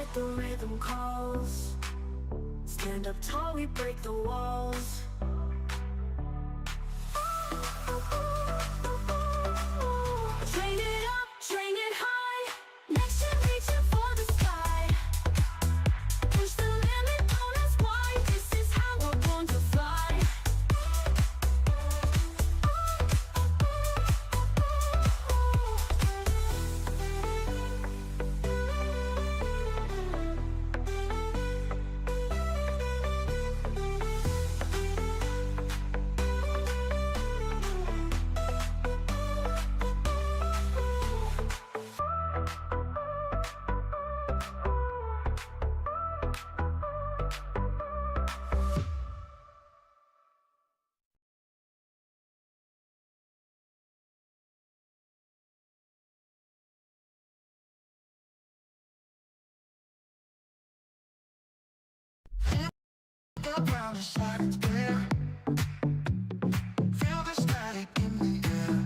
hide, the rhythm calls. Stand up tall, we break the walls. Train it up, train it high. Next gen reaching for the sky. Push the limit, don't ask why. This is how we're born to fly. The ground is shining clear. Feel the static in the air.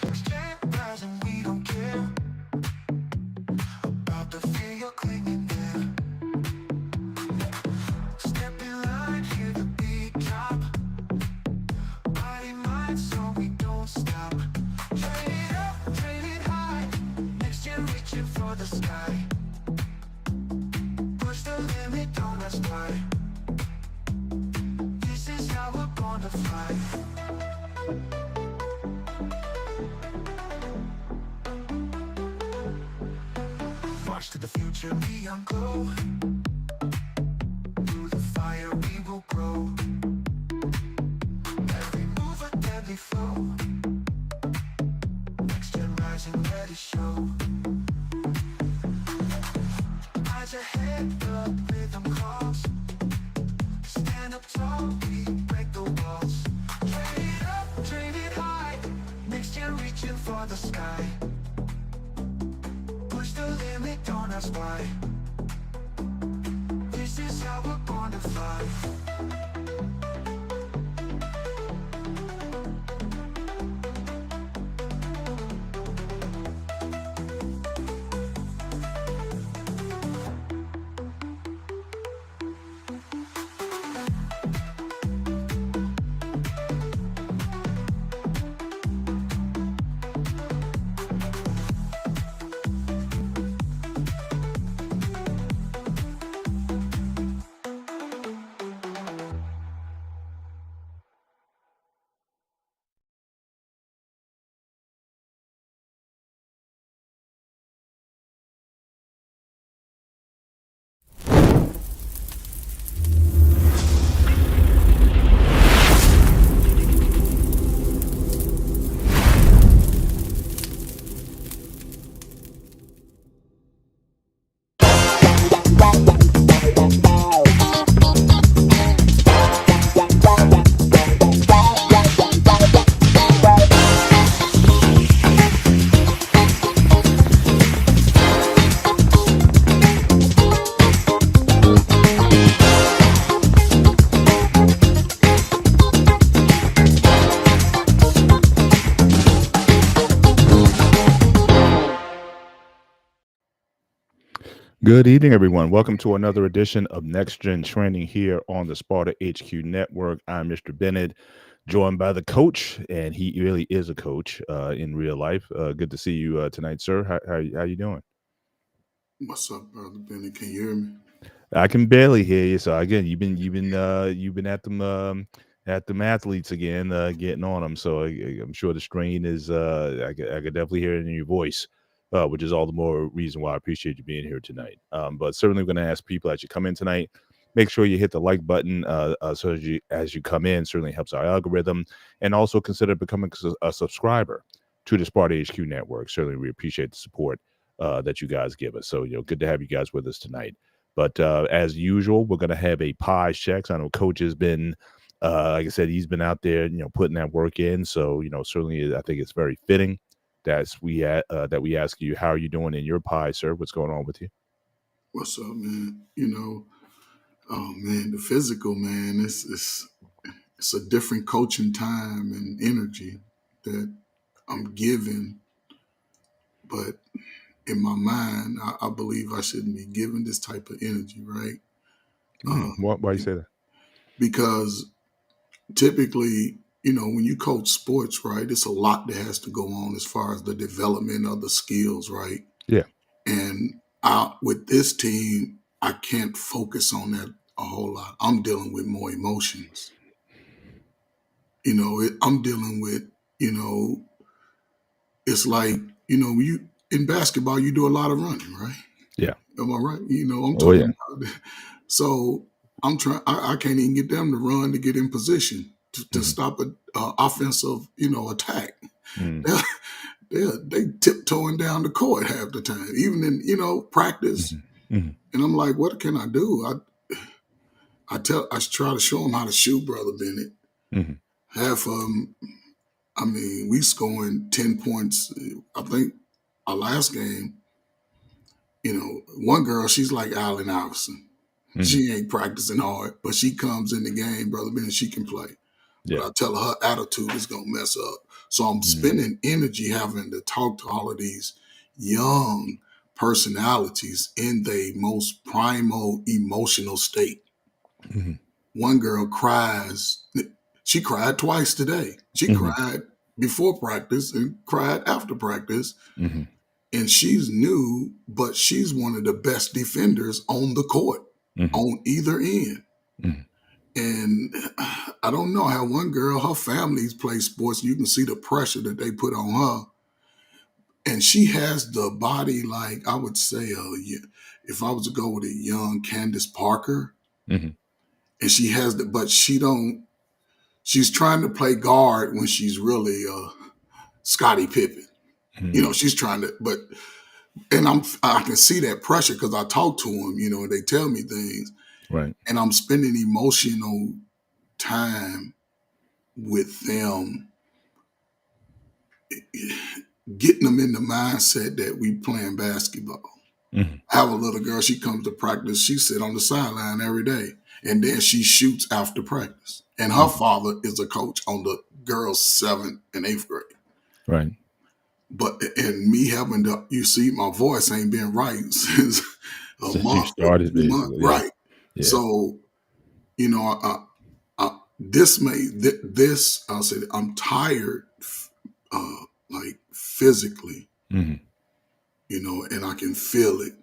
Exchange rising, we don't care about the fear you're clinging there. Step in line, hear the beat drop. Body, mind, so we don't stop. Train it up, train it high. Next gen reaching for the sky. Push the limit, don't ask why. This is how we're born to fly. March to the future, neon glow. Through the fire we will grow. Every move a deadly flow. Next gen rising, ready show. Eyes ahead, the rhythm calls. Stand up tall, we break the walls. Train it up, train it high. Next gen reaching for the sky. Push the limit, don't ask why. This is how we're born to fly. Good evening, everyone. Welcome to another edition of Next Gen Training here on the Sparta HQ Network. I'm Mr. Bennett, joined by the coach, and he really is a coach in real life. Good to see you tonight, sir. How you doing? What's up, brother Benny? Can you hear me? I can barely hear you. So again, you've been at them athletes again, getting on them. So I'm sure the strain is. I could definitely hear it in your voice. Which is all the more reason why I appreciate you being here tonight. But certainly going to ask people as you come in tonight, make sure you hit the like button so as you come in. Certainly helps our algorithm, and also consider becoming a subscriber to the Sparta HQ Network. Certainly, we appreciate the support that you guys give us. So good to have you guys with us tonight. But as usual, we're going to have a pie checks. I know Coach has been, like I said, he's been out there, putting that work in. So certainly, I think it's very fitting that we ask you, how are you doing in your pie, sir? What's going on with you? What's up, man? Oh man, the physical, man, it's a different coaching time and energy that I'm giving, but in my mind, I believe I shouldn't be given this type of energy, right? Why you say that? Because typically, when you coach sports, right, it's a lot that has to go on as far as the development of the skills, right? Yeah. And with this team, I can't focus on that a whole lot. I'm dealing with more emotions. I'm dealing with, you know, it's like, you in basketball, you do a lot of running, right? Yeah. Am I right? I'm Oh yeah. talking about. So I'm trying. I can't even get them to run to get in position to Hmm. stop a offensive, attack. Hmm. They tiptoeing down the court half the time, even in practice. Hmm. Hmm. And I'm like, what can I do? I try to show them how to shoot, brother Bennett. Hmm. Half of them, I mean, we scoring 10 points. I think our last game, one girl, she's like Allen Iverson. Hmm. She ain't practicing hard, but she comes in the game, brother Ben, she can play. But Yeah. I tell her attitude is gonna mess up. So I'm Hmm. spending energy having to talk to all of these young personalities in their most primal emotional state. Hmm. One girl cries. She cried twice today. She Hmm. cried before practice and cried after practice. Hmm. And she's new, but she's one of the best defenders on the court Hmm. on either end. Hmm. And I don't know how one girl, her family's play sports. You can see the pressure that they put on her. And she has the body like, I would say, if I was to go with a young Candace Parker, Hmm. and she has but she's trying to play guard when she's really Scottie Pippen. Hmm. She's trying to, and I can see that pressure because I talk to them, and they tell me things, Right. and I'm spending emotional time with them, getting them in the mindset that we playing basketball. Hmm. I have a little girl, she comes to practice, she sit on the sideline every day, and then she shoots after practice. And her Hmm. father is a coach on the girls' 7th and 8th grade. Right. But and me having to, you see, my voice ain't been right since a Since you month or started, 2 months, basically. Yeah. right? Yeah. So this I'll say that I'm tired, like physically, Hmm. and I can feel it.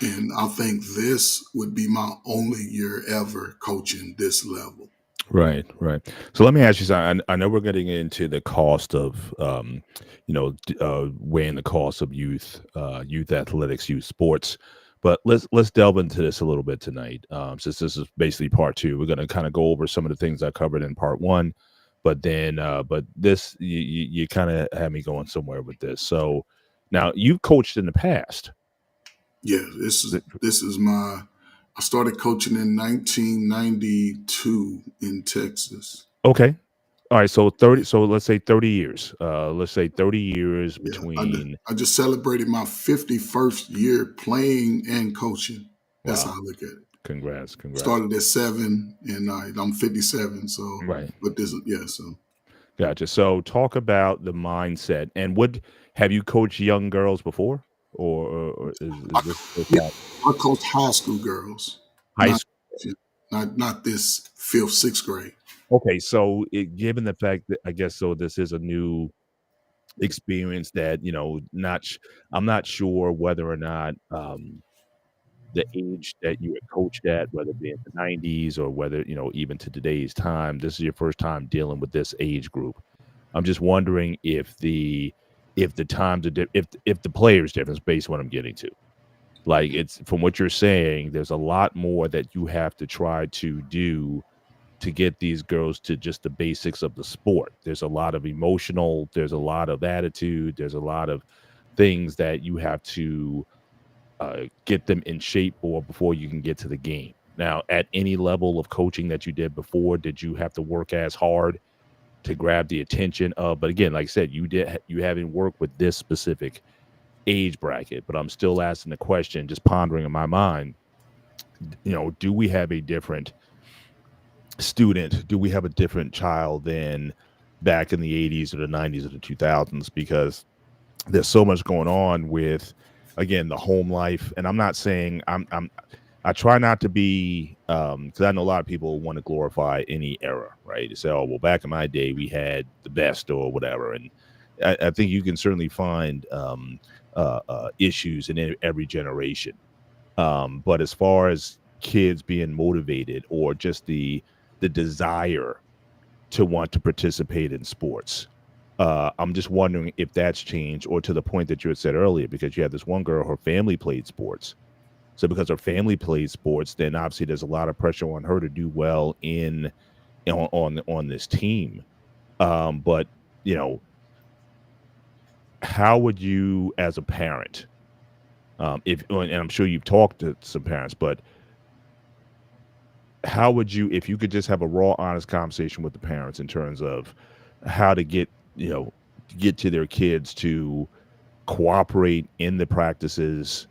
And I think this would be my only year ever coaching this level. Right, right. So let me ask you something. I know we're getting into the cost of, weighing the cost of youth athletics, youth sports. But let's delve into this a little bit tonight. Since this is basically part two, we're going to kind of go over some of the things I covered in part one. But then, but this you kind of had me going somewhere with this. So now you've coached in the past. Yeah, this is my. I started coaching in 1992 in Texas. Okay. All right. So 30. So let's say 30 years. Let's say 30 years Yeah, between. I just celebrated my 51st year playing and coaching. That's how Wow. I look at it. Congrats. Congrats. Started at 7, and I'm 57. So, Right. but this is yeah. So Gotcha. So talk about the mindset and what have you coached young girls before, or is I, this the first yeah, time? I coach high school girls, High not school? not this 5th, 6th grade. Okay, so given the fact that I guess so, this is a new experience that not. I'm not sure whether or not the age that you had coached at, whether it be in the 90s or whether even to today's time, this is your first time dealing with this age group. I'm just wondering if the times are if the players difference based on what I'm getting to. Like it's from what you're saying, there's a lot more that you have to try to do to get these girls to just the basics of the sport. There's a lot of emotional, there's a lot of attitude, there's a lot of things that you have to get them in shape for before you can get to the game. Now, at any level of coaching that you did before, did you have to work as hard to grab the attention of? But again, like I said, you haven't worked with this specific age bracket, but I'm still asking the question, just pondering in my mind, do we have a different student? Do we have a different child than back in the 80s or the 90s or the 2000s? Because there's so much going on with again, the home life. And I'm not saying I try not to be because I know a lot of people want to glorify any era, right? To say, oh, well, back in my day we had the best or whatever. And I think you can certainly find issues in every generation. But as far as kids being motivated or just the desire to want to participate in sports, I'm just wondering if that's changed, or to the point that you had said earlier, because you had this one girl, her family played sports. So because her family plays sports, then obviously there's a lot of pressure on her to do well in on this team. But you know, how would you, as a parent, if and I'm sure you've talked to some parents, but how would you, if you could just have a raw, honest conversation with the parents in terms of how to get, get to their kids to cooperate in the practices,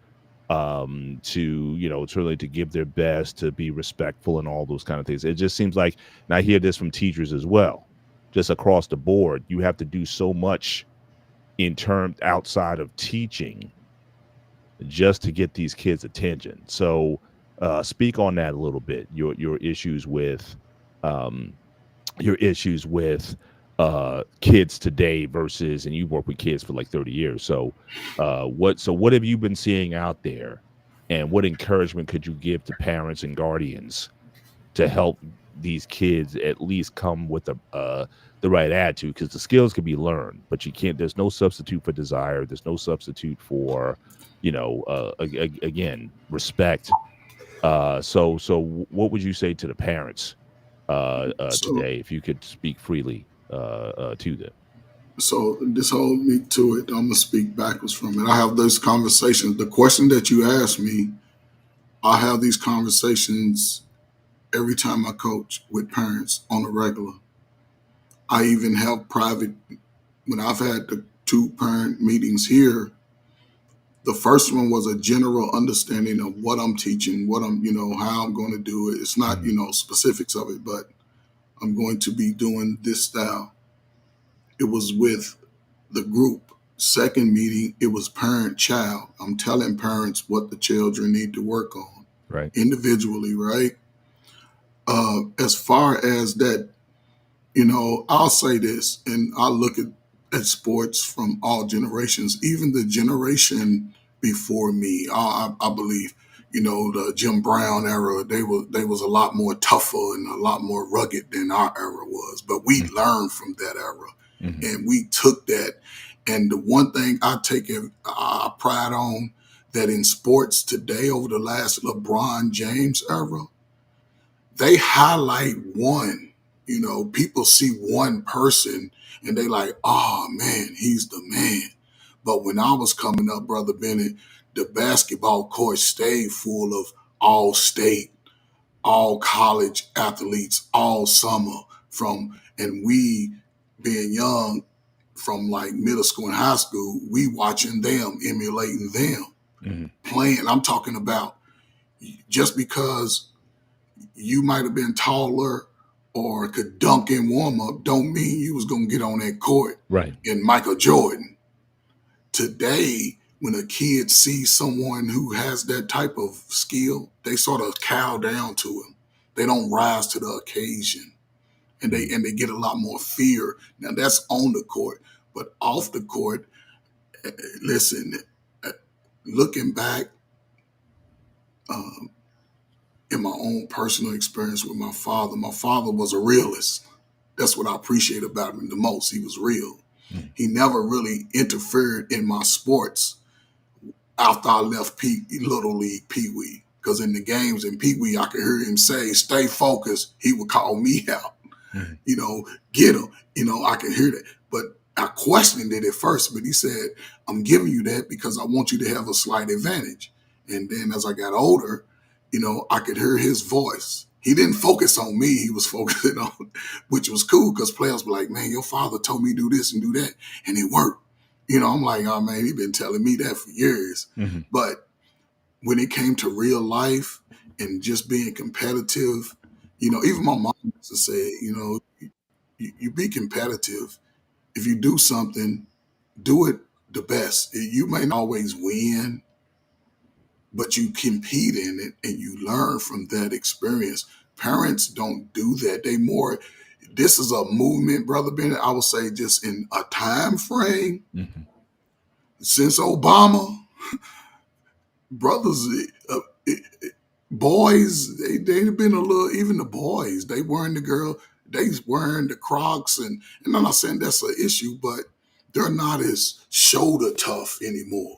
to, certainly to give their best, to be respectful and all those kind of things. It just seems like, and I hear this from teachers as well, just across the board, you have to do so much in terms outside of teaching just to get these kids' attention. So, speak on that a little bit. Your issues with, um, your issues with kids today versus, and you've worked with kids for like 30 years. So, what have you been seeing out there, and what encouragement could you give to parents and guardians to help these kids at least come with the right attitude? Because the skills can be learned, but you can't. There's no substitute for desire. There's no substitute for, again, respect. So what would you say to the parents So, today, if you could speak freely to them? so this hold me to it. I'm gonna speak backwards from it. I have those conversations. The question that you asked me, I have these conversations every time I coach with parents on a regular. I even have private, when I've had the two parent meetings here. The first one was a general understanding of what I'm teaching, what I'm, how I'm going to do it. It's not, Mhm. specifics of it, but I'm going to be doing this style. It was with the group. Second meeting, it was parent child. I'm telling parents what the children need to work on Right. individually, right? As far as that, I'll say this, and I look at sports from all generations, even the generation before me. I believe, the Jim Brown era, they was a lot more tougher and a lot more rugged than our era was. But we Mhm. learned from that era, Mhm. and we took that. And the one thing I pride on, that in sports today, over the last LeBron James era, they highlight one. People see one person and they like, oh man, he's the man. But when I was coming up, Brother Bennett, the basketball court stayed full of all state, all college athletes all summer and we being young, from like middle school and high school, we watching them, emulating them, Mhm. playing. I'm talking about, just because you might have been taller or could dunk in warm up, don't mean you was gonna get on that court Right. in Michael Jordan. Today, when a kid sees someone who has that type of skill, they sort of cow down to him. They don't rise to the occasion, and they Mhm. and they get a lot more fear. Now that's on the court, but off the court, listen. uh, Looking back, um, in my own personal experience with my father was a realist. That's what I appreciate about him the most. He was real. Mhm. He never really interfered in my sports after I left Little League Pee Wee. Because in the games in Pee Wee, I could hear him say, stay focused. He would call me out, Mhm. you know, get him. I could hear that. But I questioned it at first, but he said, I'm giving you that because I want you to have a slight advantage. And then as I got older, I could hear his voice. He didn't focus on me. He was focusing on, which was cool, because players were like, man, your father told me do this and do that. And it worked. I'm like, oh man, he been telling me that for years. Mhm. But when it came to real life and just being competitive, even my mom used to say, you be competitive. If you do something, do it the best. You may not always win, but you compete in it and you learn from that experience. Parents don't do that. They more, this is a movement, Brother Bennett, I would say just in a time frame Mm-hmm. since Obama, brothers, uh, boys, they've been a little, even the boys, they wearing the girl, they wearing the Crocs, and I'm not saying that's an issue, but they're not as shoulder tough anymore.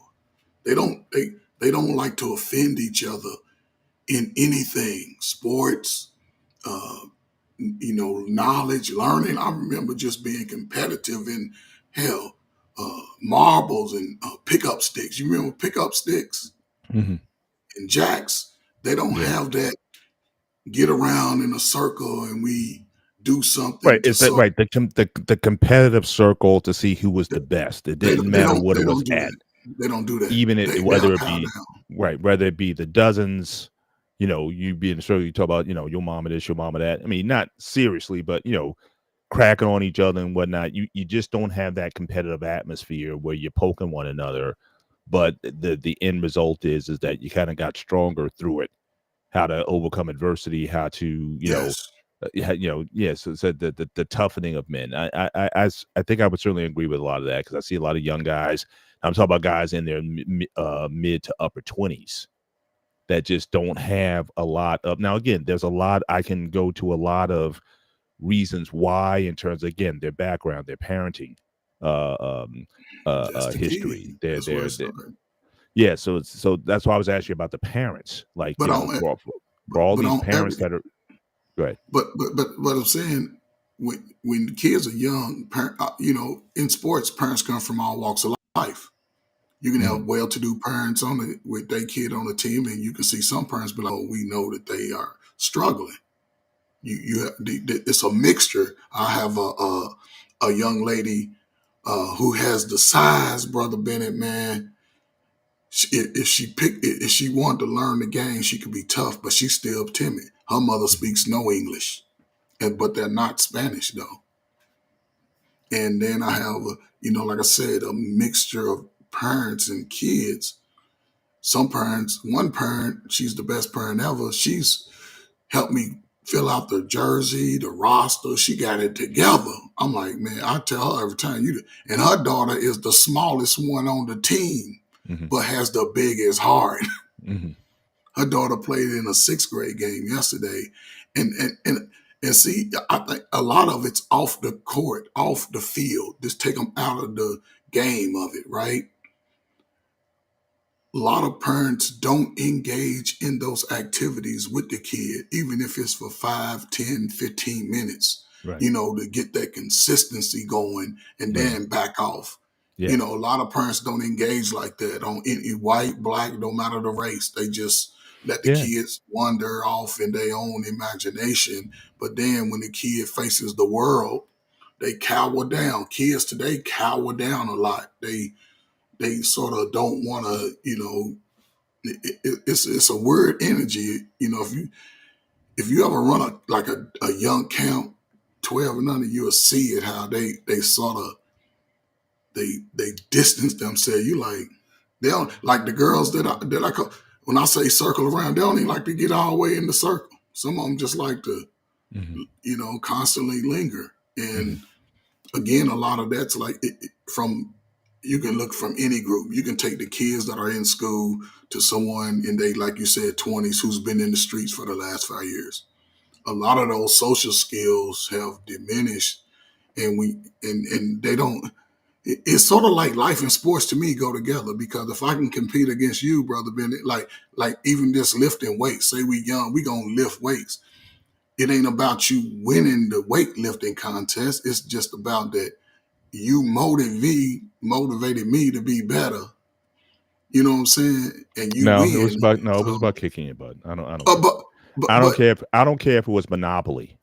They don't they don't like to offend each other in anything, sports, uh, knowledge, learning. I remember just being competitive in hell, marbles and pickup sticks. You remember pickup sticks Mm-hmm. and jacks? They don't Yeah. have that get around in a circle and we do Right. something to It's that sort. right. The competitive circle to see who was the best. It They, didn't they matter don't what they it was don't do at. that. They don't do that. Even They'll whether it cow be down. right, whether it be the dozens, you be in the circle, you talk about, your mama this, your mama that. I mean, not seriously, but cracking on each other and whatnot. You just don't have that competitive atmosphere where you're poking one another. But the end result is that you kind of got stronger through it, how to overcome adversity, how to, Yes. yeah. So the toughening of men. I think I would certainly agree with a lot of that because I see a lot of young guys. I'm talking about guys in their mid to upper 20s that just don't have a lot of. Now, again, there's a lot. I can go to a lot of reasons why in terms of, again, their background, their parenting, uh, um, That's the history. key. They're, That's where they're, it they're started. yeah. So that's why I was asking about the parents. Like, But on for all but these on parents every that are good. but I'm saying when the kids are young, in sports, parents come from all walks of life. You can Hmm. have well-to-do parents with their kid on the team, and you can see some parents be like, "Oh, we know that they are struggling." It's a mixture. I have a young lady who has the size, Brother Bennett, man. If she wanted to learn the game, she could be tough, but she's still timid. Her mother speaks no English, but they're not Spanish though. And then I have, like I said, a mixture of parents and kids. Some parents, one parent, she's the best parent ever. She's helped me fill out the jersey, the roster. She got it together. I'm like, man, I tell her every time and her daughter is the smallest one on the team, Hmm. but has the biggest heart. Hmm. Her daughter played in a sixth grade game yesterday. And and and and see, I think a lot of it's off the court, off the field. Just take them out of the game of it, right? A lot of parents don't engage in those activities with the kid, even if it's for 5, 10, 15 minutes, Right. to get that consistency going and Right. then back off. Yeah. A lot of parents don't engage like that on any white, black, no matter the race. They just let the Yeah. kids wander off in their own imagination. But then when the kid faces the world, they cower down. Kids today cower down a lot. They sort of don't want to, it's a weird energy. If you ever run a young camp, 12 and under, you'll see it how they sort of they distance themselves. You like they don't like the girls that I call, when I say circle around, they don't even like to get all the way in the circle. Some of them just like to Hmm. constantly linger. Hmm. And again, a lot of that's like from you can look from any group. You can take the kids that are in school to someone in they, like you said, 20s who's been in the streets for the last 5 years. A lot of those social skills have diminished, and they don't. It's sort of like life and sports to me go together, because if I can compete against you, Brother Bennett, like even this lifting weights. Say we young, we gonna lift weights. It ain't about you winning the weightlifting contest. It's just about that you motivated me to be better. You know what I'm saying? And you No, win. it was So, about kicking your butt. I don't uh, care. but but I don't but care if it was Monopoly.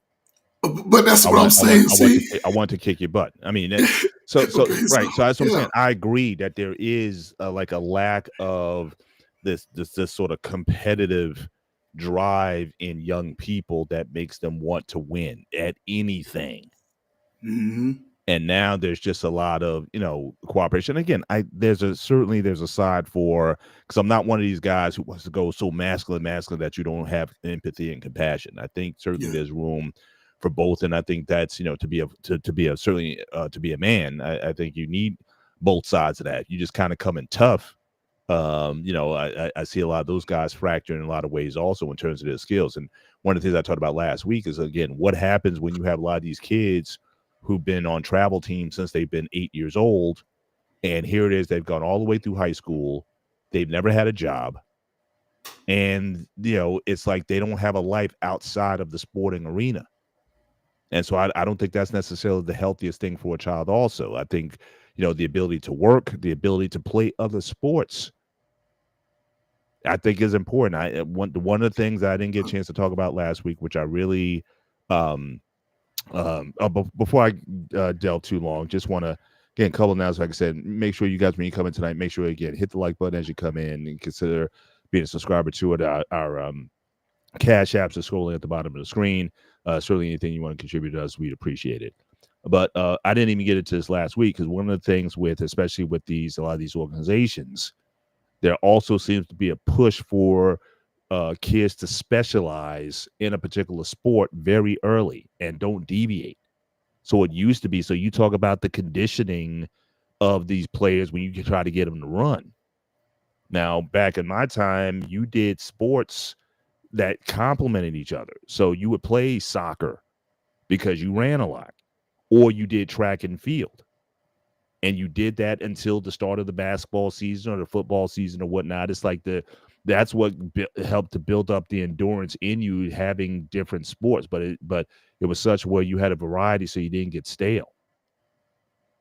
but that's what I'm saying. See, I want to kick your butt. I mean, so okay, so right. So that's what I'm yeah. saying. I agree that there is like a lack of this sort of competitive drive in young people that makes them want to win at anything. Hmm. And now there's just a lot of cooperation. Again, there's a side for, because I'm not one of these guys who wants to go so masculine that you don't have empathy and compassion. I think certainly Yeah. there's room for both, and I think that's to be a man. I think you need both sides of that. You just kind of come in tough. I see a lot of those guys fracture in a lot of ways also in terms of their skills. And one of the things I talked about last week is, again, what happens when you have a lot of these kids who've been on travel teams since they've been 8 years old, and here it is, they've gone all the way through high school, they've never had a job, and it's like they don't have a life outside of the sporting arena. And so I don't think that's necessarily the healthiest thing for a child also. I think the ability to work, the ability to play other sports, I think is important. One of the things I didn't get a chance to talk about last week, which I really before I delve too long, just want to again, a couple of announcements. Like I said, make sure you guys, when you come in tonight, make sure again hit the like button as you come in, and consider being a subscriber to it. Our cash apps are scrolling at the bottom of the screen. Certainly, anything you want to contribute to us, we'd appreciate it. But I didn't even get into this last week, because one of the things especially with a lot of these organizations, there also seems to be a push for kids to specialize in a particular sport very early and don't deviate. So it used to be, so you talk about the conditioning of these players when you try to get them to run. Now, back in my time, you did sports that complemented each other. So you would play soccer because you ran a lot, or you did track and field. And you did that until the start of the basketball season or the football season or whatnot. It's like that's what helped to build up the endurance in you, having different sports. But it was such where you had a variety, so you didn't get stale.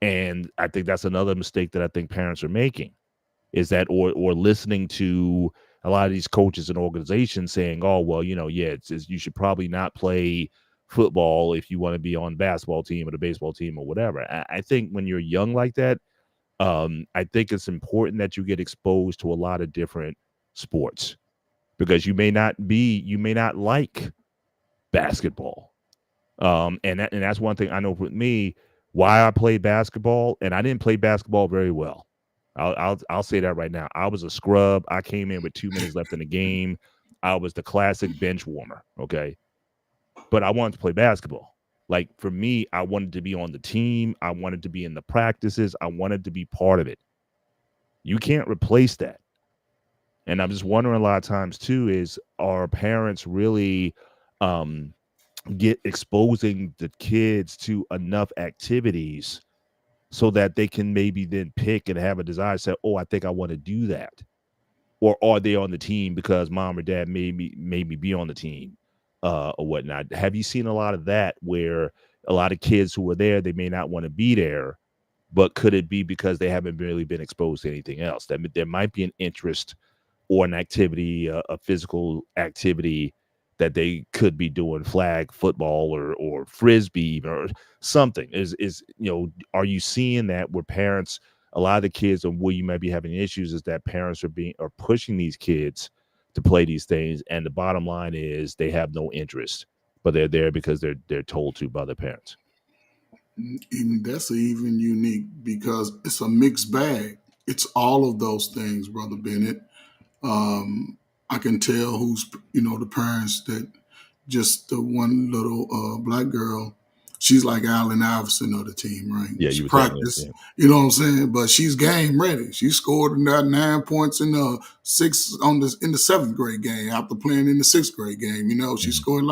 And I think that's another mistake that I think parents are making, is that or listening to a lot of these coaches and organizations saying, oh, well, it's you should probably not play football if you want to be on basketball team or the baseball team or whatever. I think when you're young like that, I think it's important that you get exposed to a lot of different sports, because you may not like basketball. And that's one thing I know with me, why I played basketball, and I didn't play basketball very well. I'll say that right now. I was a scrub. I came in with 2 minutes left in the game. I was the classic bench warmer. Okay. But I wanted to play basketball. Like, for me, I wanted to be on the team. I wanted to be in the practices. I wanted to be part of it. You can't replace that. And I'm just wondering a lot of times too, is our parents really get exposing the kids to enough activities so that they can maybe then pick and have a desire to say, oh, I think I want to do that? Or are they on the team because mom or dad made me be on the team or whatnot? Have you seen a lot of that, where a lot of kids who are there, they may not want to be there, but could it be because they haven't really been exposed to anything else? That there might be an interest or an activity, a physical activity that they could be doing, flag football or frisbee or something. Are you seeing that where parents, a lot of the kids, and where you might be having issues, is that parents are pushing these kids to play these things, and the bottom line is they have no interest, but they're there because they're told to by their parents? Even that's even unique, because it's a mixed bag. It's all of those things, Brother Bennett. I can tell who's, the parents that just the one little black girl, she's like Allen Iverson of the team, right? Yeah, She you were telling me. practiced, Yeah. you know what I'm saying? But she's game ready. She scored 9 points in the in the 7th grade game after playing in the 6th grade game. She scored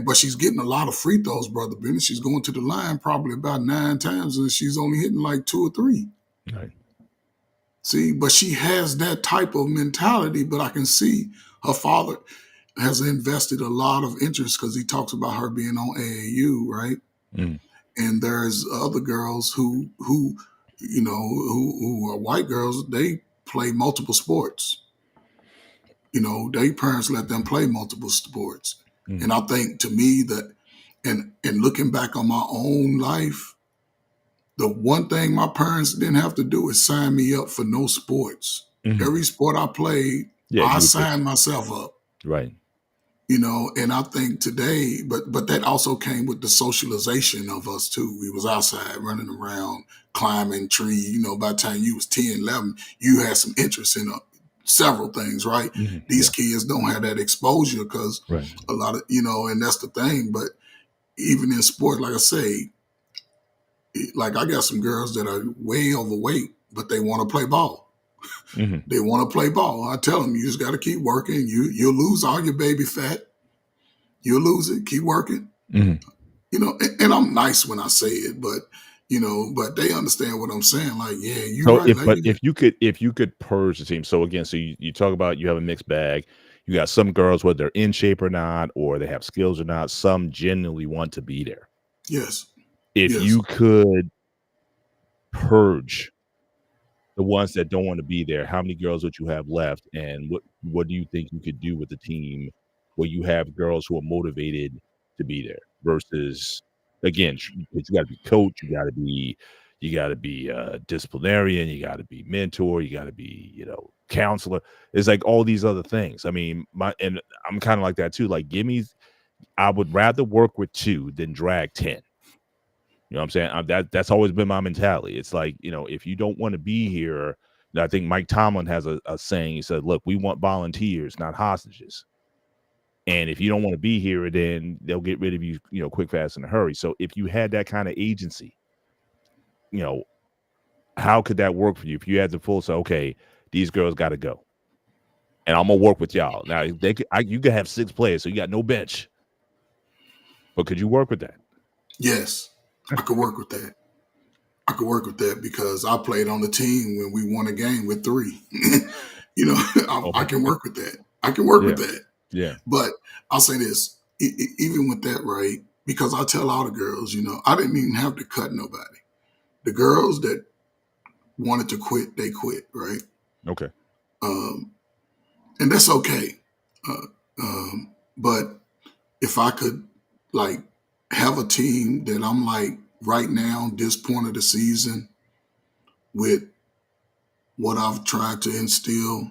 but she's getting a lot of free throws, Brother Bennett. She's going to the line probably about 9 times, and she's only hitting like 2 or 3. Right. See, but she has that type of mentality. But I can see her father has invested a lot of interest, because he talks about her being on AAU, right? Mm. And there's other girls who are white girls. They play multiple sports. Their parents let them play multiple sports. Mm. And I think, to me, that, and looking back on my own life, the one thing my parents didn't have to do is sign me up for no sports. Mhm. Every sport I played, Yeah, I you would pick. signed myself up. Right. And I think today, but that also came with the socialization of us too. We was outside running around, climbing trees. By the time you was 10, 11, you had some interest in several things, right? These Yeah. kids don't have that exposure because Right. a lot of, and that's the thing. But even in sport, like I say, like I got some girls that are way overweight, but they want to play ball. Hmm. They want to play ball. I tell them, you just got to keep working. You'll lose all your baby fat. You'll lose it. Keep working. Hmm. And I'm nice when I say it, but they understand what I'm saying. Like, yeah, you So right. if Like but you, if you could purge the team. So again, so you talk about you have a mixed bag. You got some girls, whether they're in shape or not, or they have skills or not, some genuinely want to be there. yes, If yes, you could purge the ones that don't want to be there, how many girls would you have left? And what do you think you could do with the team where you have girls who are motivated to be there versus again, because you got to be coach, you got to be disciplinarian, you got to be mentor, you got to be counselor. It's like all these other things. I mean, I'm kind of like that too. Like, I would rather work with 2 than drag 10. You know what I'm saying? That's always been my mentality. It's like, if you don't want to be here, I think Mike Tomlin has a saying. He said, look, we want volunteers, not hostages. And if you don't want to be here, then they'll get rid of you, quick, fast, in a hurry. So if you had that kind of agency, you know, how could that work for you? If you had the full say, okay, these girls got to go. And I'm gonna work with y'all. Now you could have 6 players, so you got no bench. But could you work with that? yes. I could work with that. I could work with that because I played on the team when we won a game with 3. I Okay. can work with that. I can work Yeah. with that. Yeah. But I'll say this, even with that, right? Because I tell all the girls, I didn't even have to cut nobody. The girls that wanted to quit, they quit, right? Okay. Um, and that's okay. Uh, but if I could, like, have a team that I'm like right now, this point of the season, with what I've tried to instill,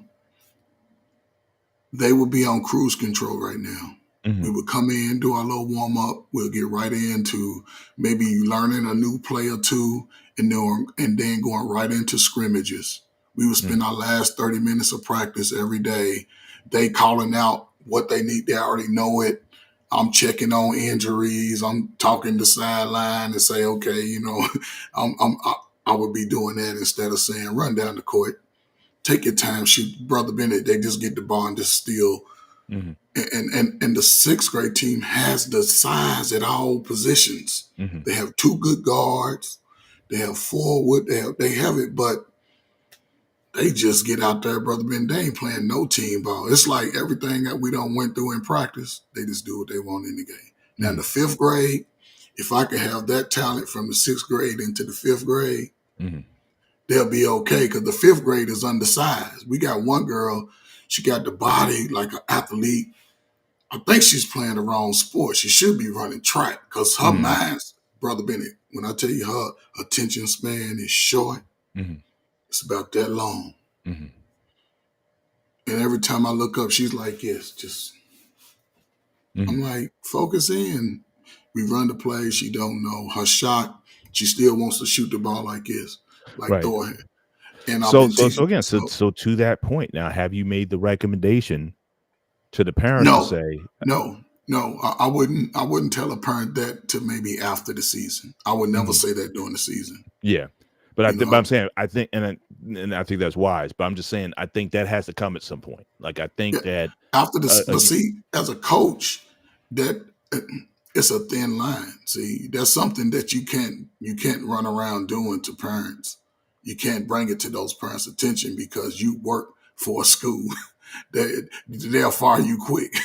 they would be on cruise control right now. We Hmm. would come in, do our little warm up. We'll get right into maybe learning a new play or two, and then going right into scrimmages. We would spend our last 30 minutes of practice every day. They calling out what they need. They already know it. I'm checking on injuries. I'm talking to sideline and say, okay, I would be doing that instead of saying run down the court, take your time, shoot, brother Bennett. They just get the ball and just steal. Hmm. And the 6th grade team has the size at all positions. Hmm. They have 2 good guards. They have forward. They have it, but they just get out there, brother Ben. They ain't playing no team ball. It's like everything that we don't went through in practice. They just do what they want in the game. Now in Hmm. the 5th grade, if I could have that talent from the 6th grade into the 5th grade, Hmm. they'll be okay because the 5th grade is undersized. We got one girl. She got the body like an athlete. I think she's playing the wrong sport. She should be running track because her Hmm. mind's, brother Bennett, when I tell you her attention span is short, Hmm. it's about that long. Hmm. And every time I look up, she's like, yes, Hmm. I'm like, focus in. We run the play. She don't know her shot. She still wants to shoot the ball like this, like Right. throw it. And I've So been so teaching. so again, so So so to that point now, have you made the recommendation to the parents to no, say, no, I wouldn't tell a parent that to maybe after the season. I would never mhm, say that during the season. yeah, but You know, I'm saying I think, and I think that's wise, but I'm just saying I think that has to come at some point. Like I yeah, think that after this, but ag see, as a coach, that it's a thin line. See, there's something that you can't run around doing to parents. You can't bring it to those parents' attention because you work for a school. They'll fire you quick.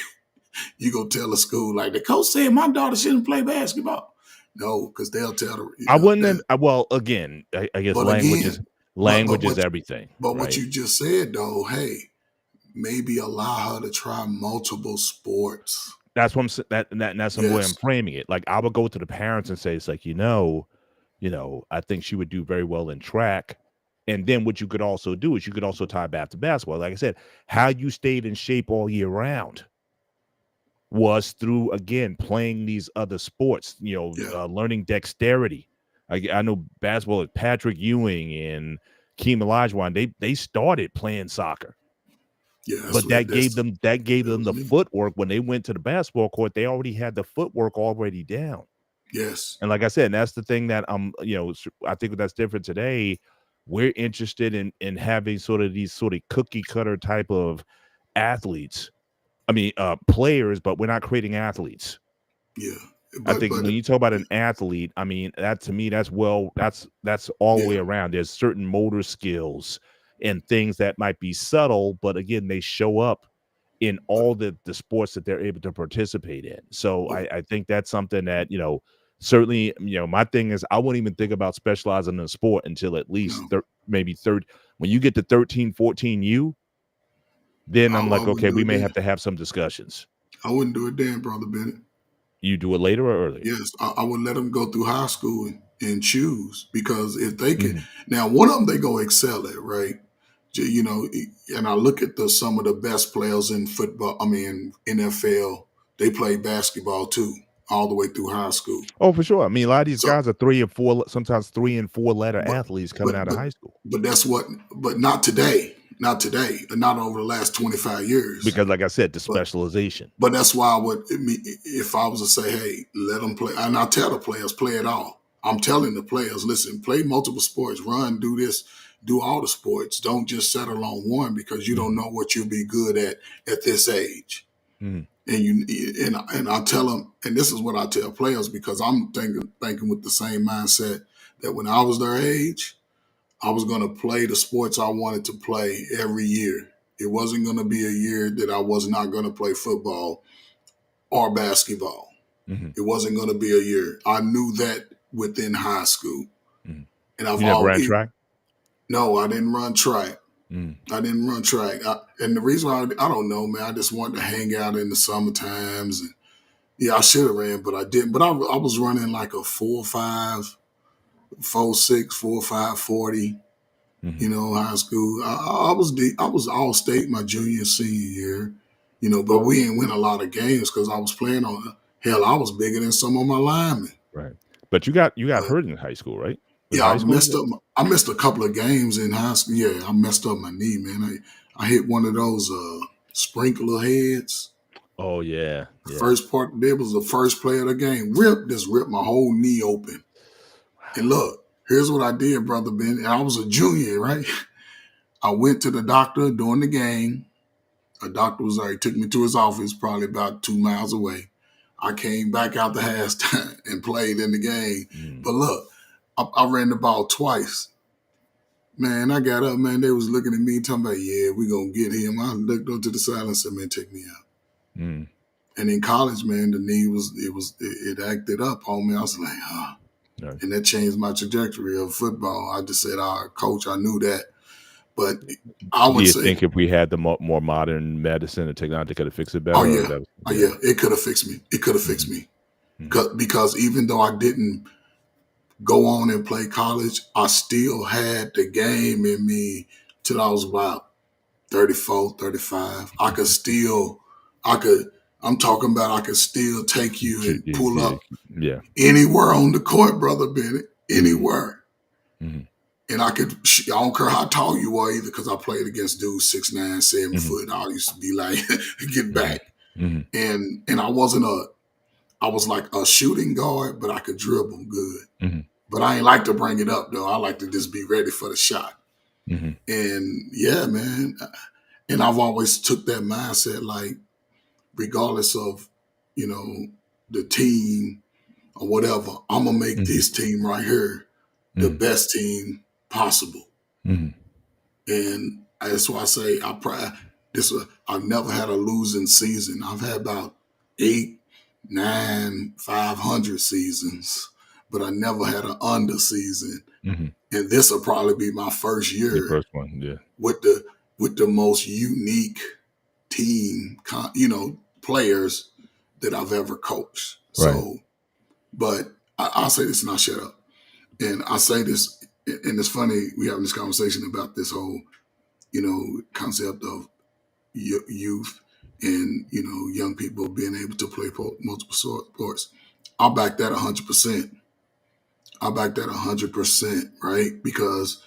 You go tell a school like the coach said my daughter shouldn't play basketball. No, because they'll tell her, I wouldn't that. have. Well, again, I guess But again, but but language is what everything, but what right? you just said though, hey, maybe allow her to try multiple sports. That's what I'm and that's some way I'm Yes. framing it. Like I would go to the parents and say, it's like, I think she would do very well in track. And then what you could also do is you could also tie back to basketball. Like I said, how you stayed in shape all year round. was through, again, playing these other sports, Yeah. learning dexterity. I know basketball with Patrick Ewing and Keem Olajuwon, they started playing soccer, Yeah, but that gave that them was the me. footwork. When they went to the basketball court, they already had the footwork already down. Yes. And like I said, and that's the thing that I think that's different today. We're interested in having sort of these sort of cookie cutter type of athletes. I mean, players, but we're not creating athletes. Yeah. I But think when you talk about an athlete, I mean, that to me, that's all the yeah, way around. There's certain motor skills and things that might be subtle, but again, they show up in but all the sports that they're able to participate in. So oh, I think that's something that, certainly, my thing is I wouldn't even think about specializing in a sport until at least no, maybe third. When you get to 13, 14, then I'm I like, wouldn't okay, do we it may then. have to have some discussions. I wouldn't do it then, Brother Bennett. You do it later or earlier? Yes, I would let them go through high school and choose, because if they could, Mhm. now one of them they go excel at, right? And I look at some of the best players in football. I mean, NFL, they play basketball too, all the way through high school. Oh, for sure. I mean, a lot of these So, guys are 3 and 4, sometimes 3 and 4 letter but athletes but coming out of but high school. but but not today, not today, and not over the last 25 years. Because like I said, the But specialization. But that's why I would, if I was to say, hey, let them play, and I tell the players, play it all. I'm telling the players, listen, play multiple sports, run, do this, do all the sports. Don't just settle on one, because you don't Mhm, know what you'll be good at this age. mhm, And and I tell them, and this is what I tell players, because I'm thinking with the same mindset that when I was their age, I was going to play the sports I wanted to play every year. It wasn't going to be a year that I was not going to play football or basketball. mhm, It wasn't going to be a year. I knew that within high school, mhm. and I've You never ran always track? no, I didn't run track. Mm, I didn't run track, and the reason why I don't know, man. I just wanted to hang out in the summer times, and yeah, I should have ran, but I didn't. But I was running like a 4.5, 4.6, 4.5 40. mhm. High school. I was all state my junior senior year. But we didn't win a lot of games because I was playing on. Hell, I was bigger than some of my linemen. Right. But you got But hurt in high school, right? Was yeah, high school you got? I missed a couple of games in high school. Yeah, I messed up my knee, man. I hit one of those sprinkler heads. Oh, yeah, The yeah. first part there was the first play of the game. Ripped my whole knee open. And look, here's what I did, brother Ben. And I was a junior, right? I went to the doctor during the game. A doctor was there. He took me to his office, probably about 2 miles away. I came back out the halftime and played in the game. Mm, But look, I ran the ball twice. Man, I got up, man. They was looking at me, talking about, yeah, we gonna get him. I looked up to the side and said, man, take me out. mm, And in college, man, the knee it acted up on me. I was like, right. and that changed my trajectory of football. I just said, coach, I knew that. But I Do would you say, think if we had the more modern medicine and technology could have fixed it oh better, or yeah, that was oh yeah. yeah, it could have fixed me. It could have fixed Mhm, me. mhm. Because even though I didn't go on and play college, I still had the game in me till I was about 34, 35. I could, I'm talking about I could still take you and pull Yeah, up yeah. anywhere on the court, Brother Bennett, Mhm, anywhere. mhm, And I don't care how tall you are either, because I played against dudes 6'9", 7 mhm, foot. I used to be like, get mhm, back. mhm, And I was like a shooting guard, but I could dribble good. mhm, But I ain't like to bring it up though. I like to just be ready for the shot. mhm, And yeah, man. And I've always took that mindset, like regardless of, you know, the team or whatever, I'm gonna make mhm, this team right here the mhm, best team possible. mhm. And that's why I say I've never had a losing season. I've had about 8, 9, 500 seasons, but I never had an under season. Mhm. And this will probably be my first Your year first one, yeah. with the most unique team, players that I've ever coached. Right. So, but I'll say this and I'll shut up. And I say this, and it's funny we having this conversation about this whole, concept of youth. in young people being able to play multiple sports. I'll back that 100%. I'll back that 100%, right? Because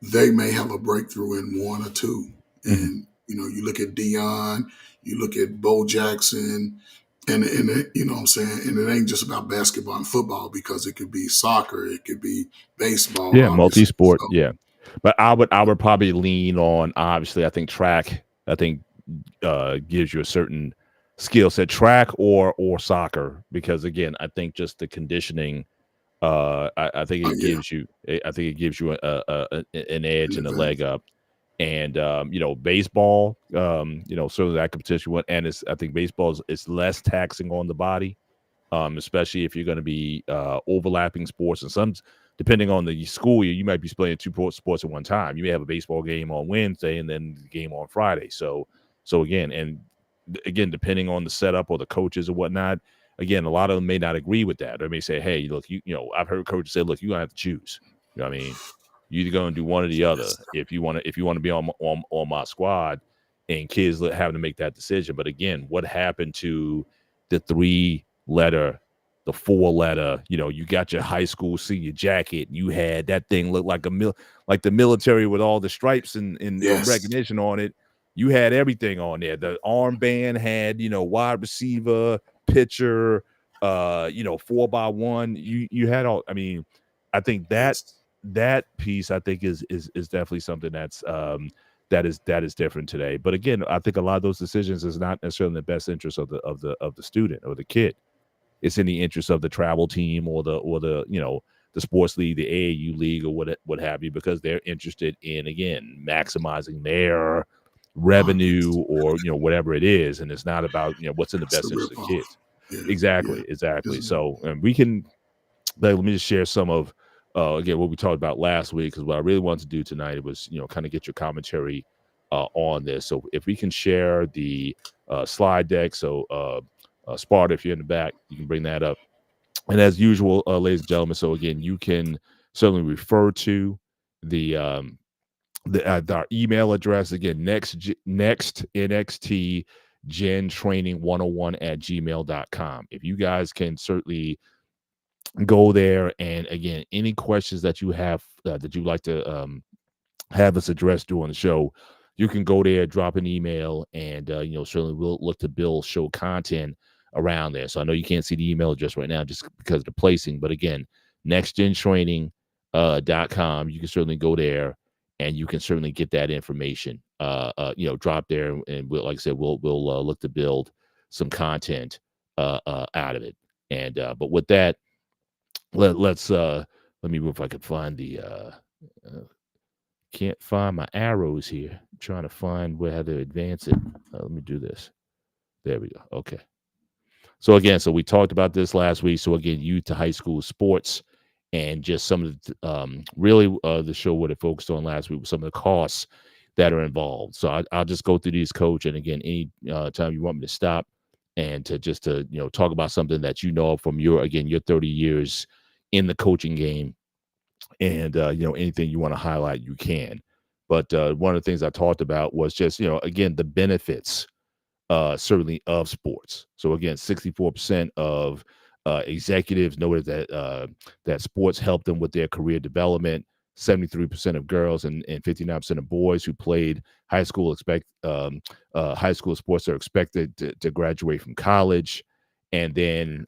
they may have a breakthrough in one or two. Mhm. And you look at Dion, you look at Bo Jackson, and it, what I'm saying, and it ain't just about basketball and football because it could be soccer, it could be baseball, Yeah, obviously. multi-sport. So Yeah, but I would probably lean on, obviously. I think track. I think gives you a certain skill set, track or soccer, because again, I think just the conditioning. I think it yeah, gives you. I think it gives you an edge an and a leg advantage. up. And baseball. Certainly that competition one, and it's, I think baseball is less taxing on the body, especially if you're going to be overlapping sports. And some, depending on the school year, you might be playing two sports at one time. You may have a baseball game on Wednesday and then the game on Friday. So again, and again, depending on the setup or the coaches or whatnot, again, a lot of them may not agree with that. They may say, "Hey, look, I've heard coaches say, look, you're gonna have to choose. You know what I mean? You either going to do one or the other Yes, if you want to be on my squad." And kids having to make that decision. But again, what happened to the 3-letter, the 4-letter? You got your high school senior jacket. You had that thing look like like the military with all the stripes and yes, recognition on it. You had everything on there. The armband had, wide receiver, pitcher, 4x1. You had all. I mean, I think that yes. that piece, I think, is definitely something that is different today. But again, I think a lot of those decisions is not necessarily in the best interest of the student or the kid. It's in the interest of the travel team or the sports league, the AAU league, or what have you, because they're interested in, again, maximizing their revenue Pockets. or whatever it is. And it's not about what's in the That's the best interest rip of off. kids. Yeah, yeah. Exactly. Just, So, and we can, let me just share some of, again, what we talked about last week, because what I really wanted to do tonight was kind of get your commentary on this. So if we can share the slide deck. So Sparta, if you're in the back, you can bring that up. And as usual, ladies and gentlemen, so again, you can certainly refer to our email address. Again, next NXT Gen Training 101 at gmail.com. If you guys can certainly go there, and again, any questions that you have that you'd like to have us address during the show, you can go there, drop an email, and certainly we'll look to build show content around there. So I know you can't see the email address right now just because of the placing, but again, nextgentraining.com, you can certainly go there and you can certainly get that information drop there, and we'll, like I said, we'll look to build some content out of it. And but with that, let's let me move if I could find the can't find my arrows here. I'm trying to find how to advance it. Let me do this. There we go. Okay. So again, so we talked about this last week. So again, youth to high school sports, and just some of the really the show what it focused on last week was some of the costs that are involved. So I'll just go through these, coach. And again, any time you want me to stop and to just to talk about something that from your 30 years in the coaching game, and anything you want to highlight, you can. But one of the things I talked about was just again, the benefits certainly of sports. So again, 64% of executives noted that sports help them with their career development. 73% of girls and 59% of boys who played high school high school sports are expected to graduate from college. And then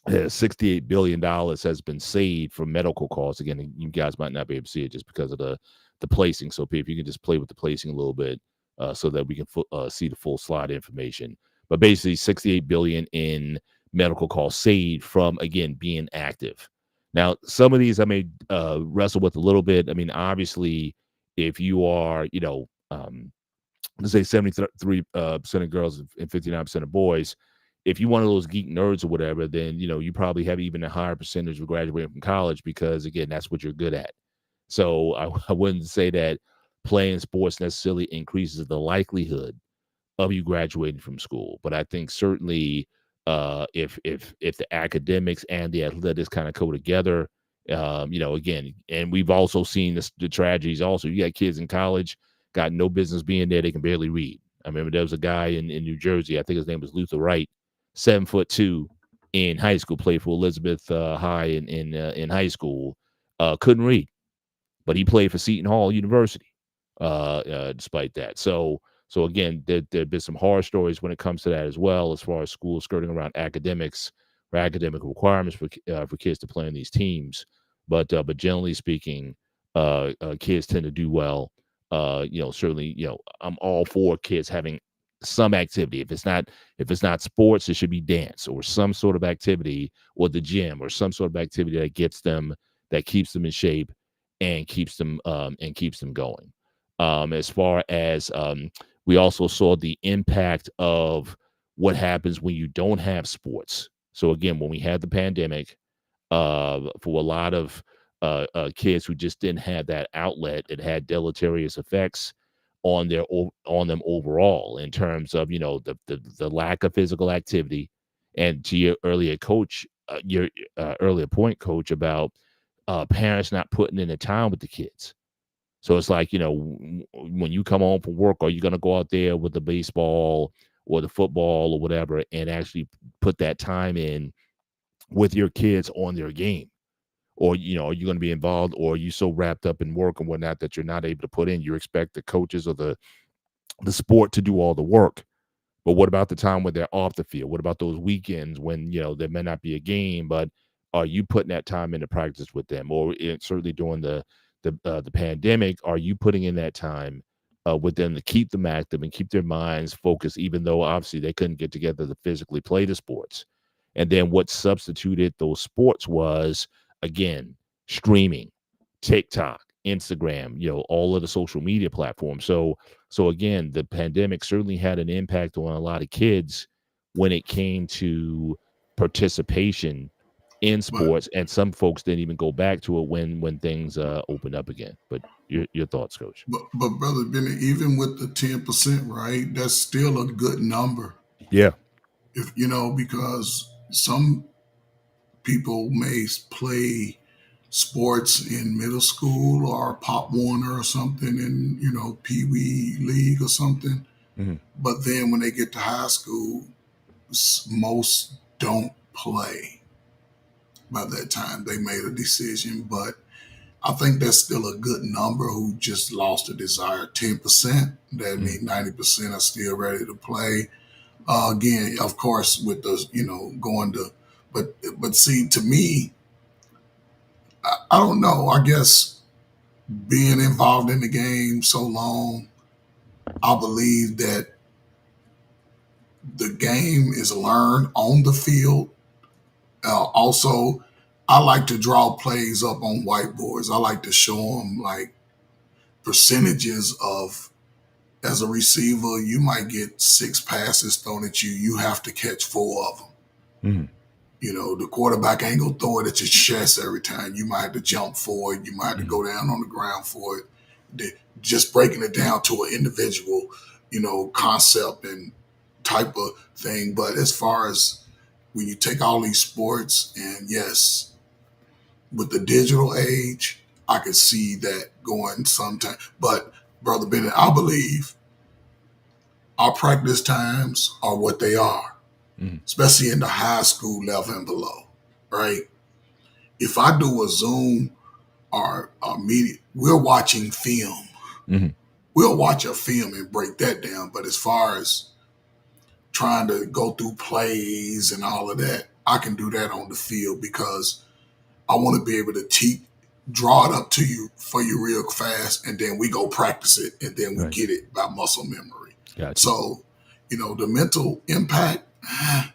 $68 billion has been saved from medical costs. Again, you guys might not be able to see it just because of the placing. So if you can just play with the placing a little bit, so that we can see the full slide information. But basically, 68 billion in medical costs saved from, again, being active. Now, some of these I may wrestle with a little bit. I mean, obviously, if you are, let's say 73% of girls and 59% of boys, if you're one of those geek nerds or whatever, then you probably have even a higher percentage of graduating from college, because again, that's what you're good at. So I wouldn't say that playing sports necessarily increases the likelihood of you graduating from school, but I think certainly if the academics and the athletics kind of go together, again, and we've also seen the tragedies. Also, you got kids in college got no business being there; they can barely read. I remember there was a guy in New Jersey. I think his name was Luther Wright, 7'2" in high school. Played for Elizabeth High in high school. Couldn't read, but he played for Seton Hall University. Despite that, so again, there've been some horror stories when it comes to that as well, as far as schools skirting around academics or academic requirements for kids to play in these teams. But generally speaking, kids tend to do well. Certainly, I'm all for kids having some activity. If it's not sports, it should be dance or some sort of activity, or the gym, or some sort of activity that keeps them in shape and keeps them going. As far as we also saw the impact of what happens when you don't have sports. So again, when we had the pandemic, for a lot of kids who just didn't have that outlet, it had deleterious effects on them overall, in terms of the lack of physical activity. And to your earlier point, coach, about parents not putting in the time with the kids. So it's like, when you come home from work, are you going to go out there with the baseball or the football or whatever and actually put that time in with your kids on their game? Or, are you going to be involved, or are you so wrapped up in work and whatnot that you're not able to put in? You expect the coaches or the sport to do all the work. But what about the time when they're off the field? What about those weekends when, there may not be a game, but are you putting that time into practice with them? Or certainly during the pandemic, are you putting in that time with them to keep them active and keep their minds focused, even though obviously they couldn't get together to physically play the sports? And then what substituted those sports was, again, streaming, TikTok, Instagram, all of the social media platforms. So again, the pandemic certainly had an impact on a lot of kids when it came to participation in But sports, and some folks didn't even go back to it when things opened up again. But your thoughts, coach? but brother Benny, even with the 10%, right? That's still a good number. Yeah. If because some people may play sports in middle school or Pop Warner or something in Pee Wee League or something, Hmm. but then when they get to high school, most don't play. By that time, they made a decision, but I think that's still a good number who just lost a desire. 10%, that Hmm. means 90% are still ready to play. Again, of course, with the going to, but see, to me, I don't know. I guess being involved in the game so long, I believe that the game is learned on the field. Also, I like to draw plays up on whiteboards. I like to show them like percentages of, as a receiver, you might get 6 passes thrown at you. You have to catch 4 of them. Hmm. The quarterback ain't gonna throw it at your chest every time. You might have to jump for it. You might have to Hmm. go down on the ground for it. Just breaking it down to an individual, concept and type of thing. But as far as when you take all these sports, and yes, with the digital age, I could see that going sometime. But Brother Bennett, I believe our practice times are what they are, Hmm. especially in the high school level and below, right? If I do a Zoom or a media, we're watching film. Hmm. We'll watch a film and break that down. But as far as trying to go through plays and all of that, I can do that on the field because I want to be able to draw it up to you for you real fast, and then we go practice it, and then we Right. get it by muscle memory. Got you. So, the mental impact, I,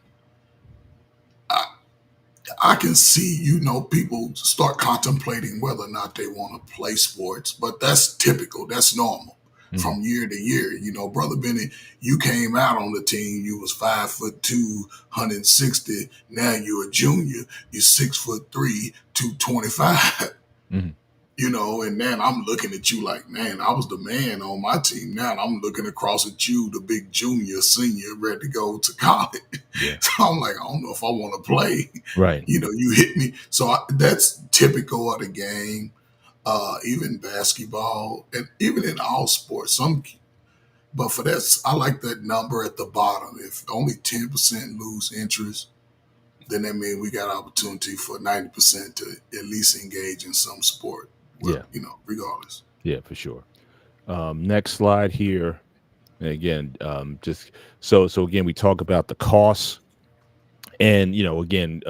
I can see, people start contemplating whether or not they want to play sports, but that's typical. That's normal Hmm. from year to year. Brother Benny, you came out on the team. You was 5'2", 160. Now you're a junior. You're 6'3", 225. Hmm. And then I'm looking at you like, man, I was the man on my team. Now I'm looking across at you, the big junior, senior, ready to go to college. Yeah. So I'm like, I don't know if I want to play. Right. You hit me. So that's typical of the game. Even basketball, and even in all sports, some But for that, I like that number at the bottom. If only 10% lose interest, then that means we got opportunity for 90% to at least engage in some sport, Yeah, regardless. yeah, for sure. Next slide here. And again, just so again, we talk about the costs. And again,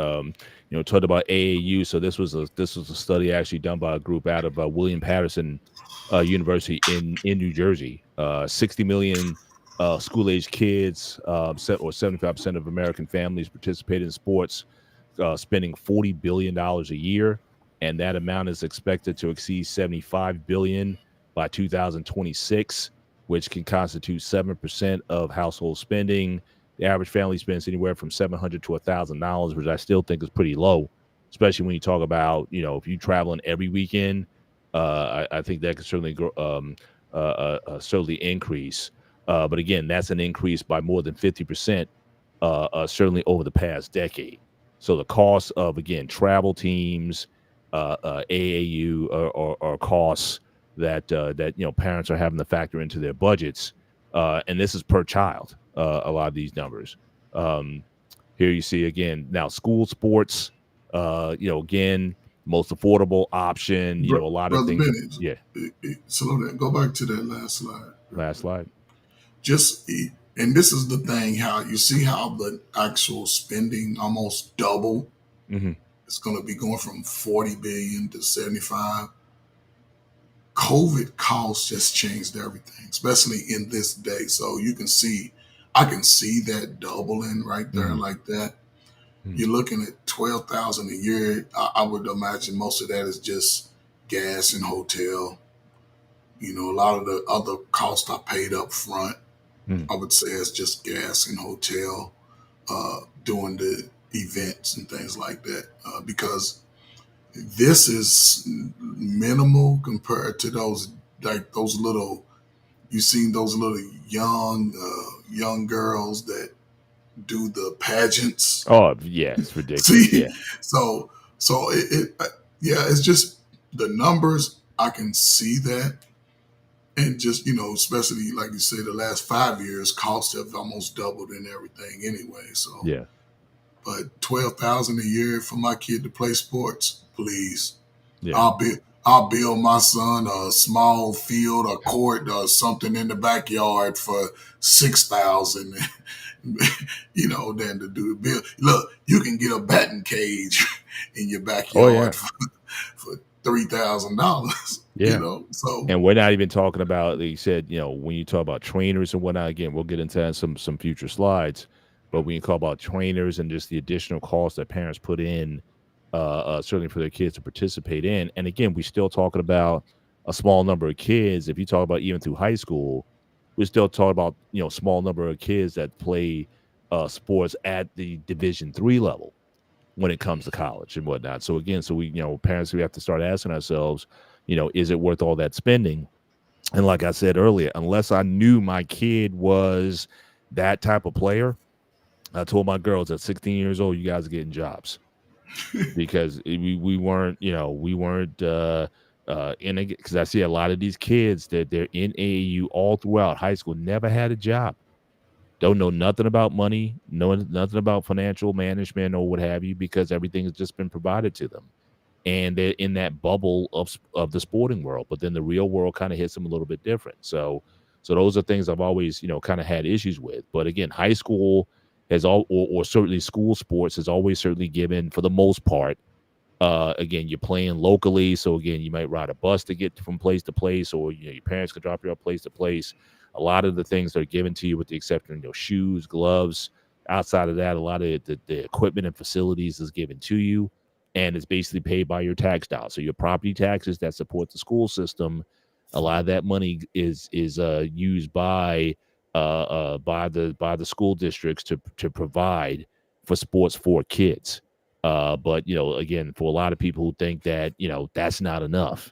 talked about AAU. So this was a study actually done by a group out of William Patterson University in New Jersey. 60 million school age kids, or 75% of American families participate in sports, spending $40 billion a year, and that amount is expected to exceed 75 billion by 2026, which can constitute 7% of household spending. The average family spends anywhere from $700 to $1,000, which I still think is pretty low, especially when you talk about if you traveling every weekend. I think that could certainly grow, certainly increase. But again, that's an increase by more than 50%, certainly over the past decade. So the cost of again travel teams, AAU, or costs that parents are having to factor into their budgets, and this is per child. A lot of these numbers. Um, Here you see again now school sports. Again, most affordable option. A lot of Brother things. Bennett, Yeah. slow down. Go back to that last slide. Last slide. Just and this is the thing: how you see how the actual spending almost double. Hmm. It's going to be going from 40 billion to 75. COVID costs just changed everything, especially in this day. So I can see that doubling right there Hmm. like that. Hmm. You're looking at 12,000 a year. I would imagine most of that is just gas and hotel. A lot of the other costs I paid up front, Hmm. I would say it's just gas and hotel, doing the events and things like that. Because this is minimal compared to those little. You seen those little young girls that do the pageants. Oh yeah, it's ridiculous. See, Yeah. so yeah, it's just the numbers. I can see that, and just especially like you say, the last 5 years, costs have almost doubled and everything anyway. So, Yeah. but 12,000 a year for my kid to play sports, please. Yeah. I'll build my son a small field, a court, or something in the backyard for 6,000. Than to do the build. Look, you can get a batting cage in your Oh yeah. backyard for $3,000. Yeah. So And we're not even talking about, like you said, when you talk about trainers and whatnot, again, we'll get into that in some future slides. But when you talk about trainers and just the additional costs that parents put in, certainly for their kids to participate in. And again, we're still talking about a small number of kids. If you talk about even through high school, we're still talking about, small number of kids that play sports at the Division III level when it comes to college and whatnot. So again, so we, parents, we have to start asking ourselves, is it worth all that spending? And like I said earlier, unless I knew my kid was that type of player, I told my girls at 16 years old, you guys are getting jobs because we weren't, we weren't, in it because I see a lot of these kids that they're in AAU all throughout high school, never had a job, don't know nothing about money, know nothing about financial management or what have you, because everything has just been provided to them. And they're in that bubble of the sporting world, but then the real world kind of hits them a little bit different. So those are things I've always, kind of had issues with. But again, high school has or certainly school sports has always certainly given, for the most part, again, you're playing locally, so again, you might ride a bus to get from place to place, or your parents can drop you off place to place. A lot of the things that are given to you, with the exception of shoes, gloves. Outside of that, a lot of the equipment and facilities is given to you, and it's basically paid by your tax dollars. So your property taxes that support the school system, a lot of that money is used by the school districts to provide for sports for kids. But again, for a lot of people who think that that's not enough,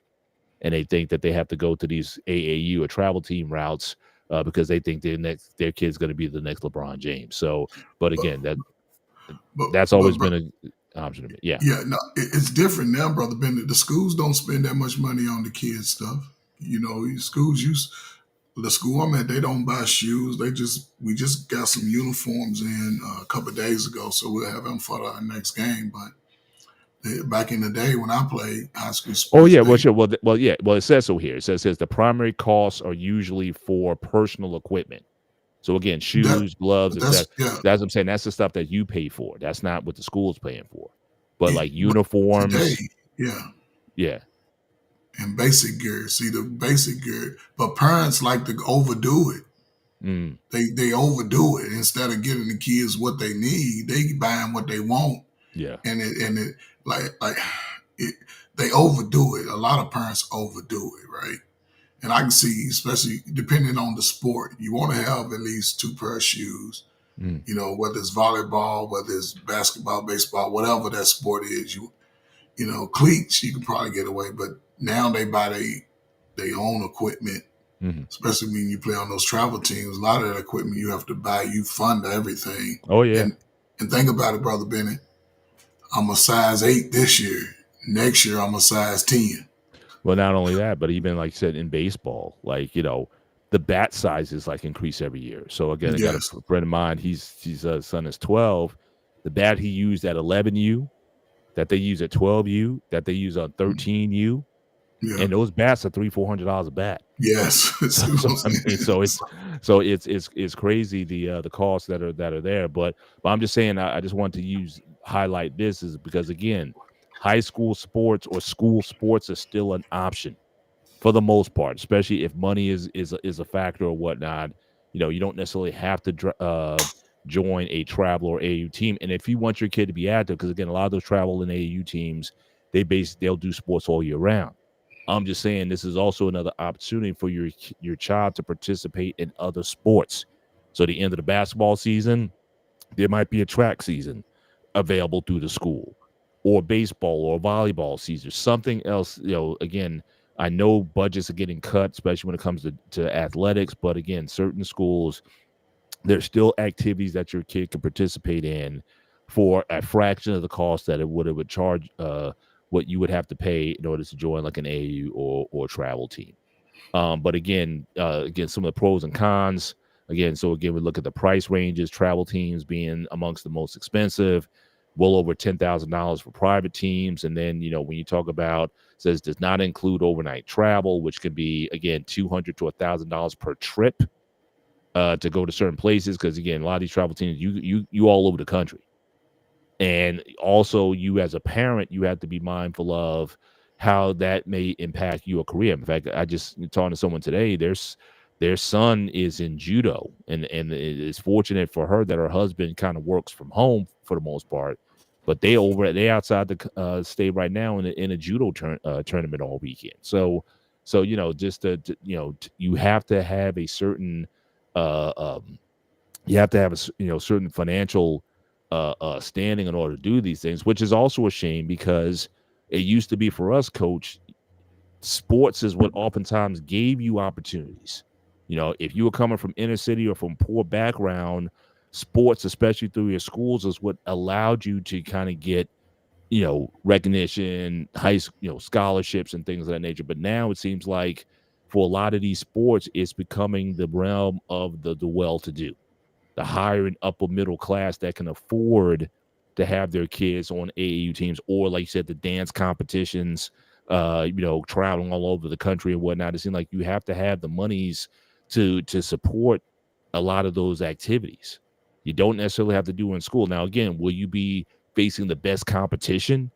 and they think that they have to go to these AAU or travel team routes because they think their kid's going to be the next LeBron James. So, but but again, but that's but always been an option to me. Yeah. yeah, no, it's different now, brother Bennett. The schools don't spend that much money on the kids stuff. Schools use the school I'm at, they don't buy shoes. We just got some uniforms in a couple of days ago, so we'll have them for our next game. But back in the day when I played high school Oh sports, yeah, well sure. Well yeah. Well it says so here. It says the primary costs are usually for personal equipment. So again, that shoes, gloves, etc. that's yeah. That's what I'm saying. That's the stuff that you pay for. That's not what the school's paying for. But like But today, uniforms, yeah, yeah. and basic gear. See the basic gear, but parents like to overdo it. Mm, They overdo it instead of getting the kids what they need. They buy them what they want, yeah. and it like it, they overdo it. A lot of parents overdo it, right? And I can see, especially depending on the sport, you want to have at least two pair of shoes. Mm, You know, whether it's volleyball, whether it's basketball, baseball, whatever that sport is, you know, cleats you can probably get away, but now they buy they own equipment, mhm. especially when you play on those travel teams. A lot of that equipment you have to buy, you fund everything, Oh yeah. and think about it, brother Bennett. I'm a size 8 this year. Next year I'm a size 10. Well, not only that, but even like you said in baseball, like the bat sizes like increase every year. So again, I got a Yes, friend of mine. He's son is 12. The bat he used at 11U, that they use at 12U, that they use on 13U, yeah, and those bats are $300-400 a bat. yes. So, See what so I'm I saying? mean, it's crazy the costs that are there. But I'm just saying I just want to highlight this is because again, high school sports or school sports are still an option for the most part, especially if money is a factor or whatnot. You don't necessarily have to join a travel or AAU team. And if you want your kid to be active, because again, a lot of those travel and AAU teams, they'll do sports all year round. I'm just saying this is also another opportunity for your child to participate in other sports. So at the end of the basketball season, there might be a track season available through the school, or baseball or volleyball season, something else. Again, I know budgets are getting cut, especially when it comes to athletics. But again, certain schools, there's still activities that your kid can participate in for a fraction of the cost that it would charge what you would have to pay in order to join like an AAU or travel team. But again, some of the pros and cons. Again, so again, we look at the price ranges, travel teams being amongst the most expensive, well over $10,000 for private teams. And then, when you talk about, says does not include overnight travel, which could be, again, $200 to $1,000 per trip to go to certain places. Because again, a lot of these travel teams, you all over the country. And also, you as a parent, you have to be mindful of how that may impact your career. In fact, I just talking to someone today. Their son is in judo, and it's fortunate for her that her husband kind of works from home for the most part. But they outside the state right now in a judo tournament all weekend. So just you have to have a certain uh, um, you have to have certain financial standing in order to do these things, which is also a shame because it used to be for us, coach, sports is what oftentimes gave you opportunities. If you were coming from inner city or from poor background, sports, especially through your schools, is what allowed you to kind of get recognition, scholarships and things of that nature. But now it seems like for a lot of these sports, it's becoming the realm of the well-to-do, the higher and upper middle class that can afford to have their kids on AAU teams, or like you said, the dance competitions, traveling all over the country and whatnot. It seems like you have to have the monies to support a lot of those activities. You don't necessarily have to do in school. Now, again, will you be facing the best competition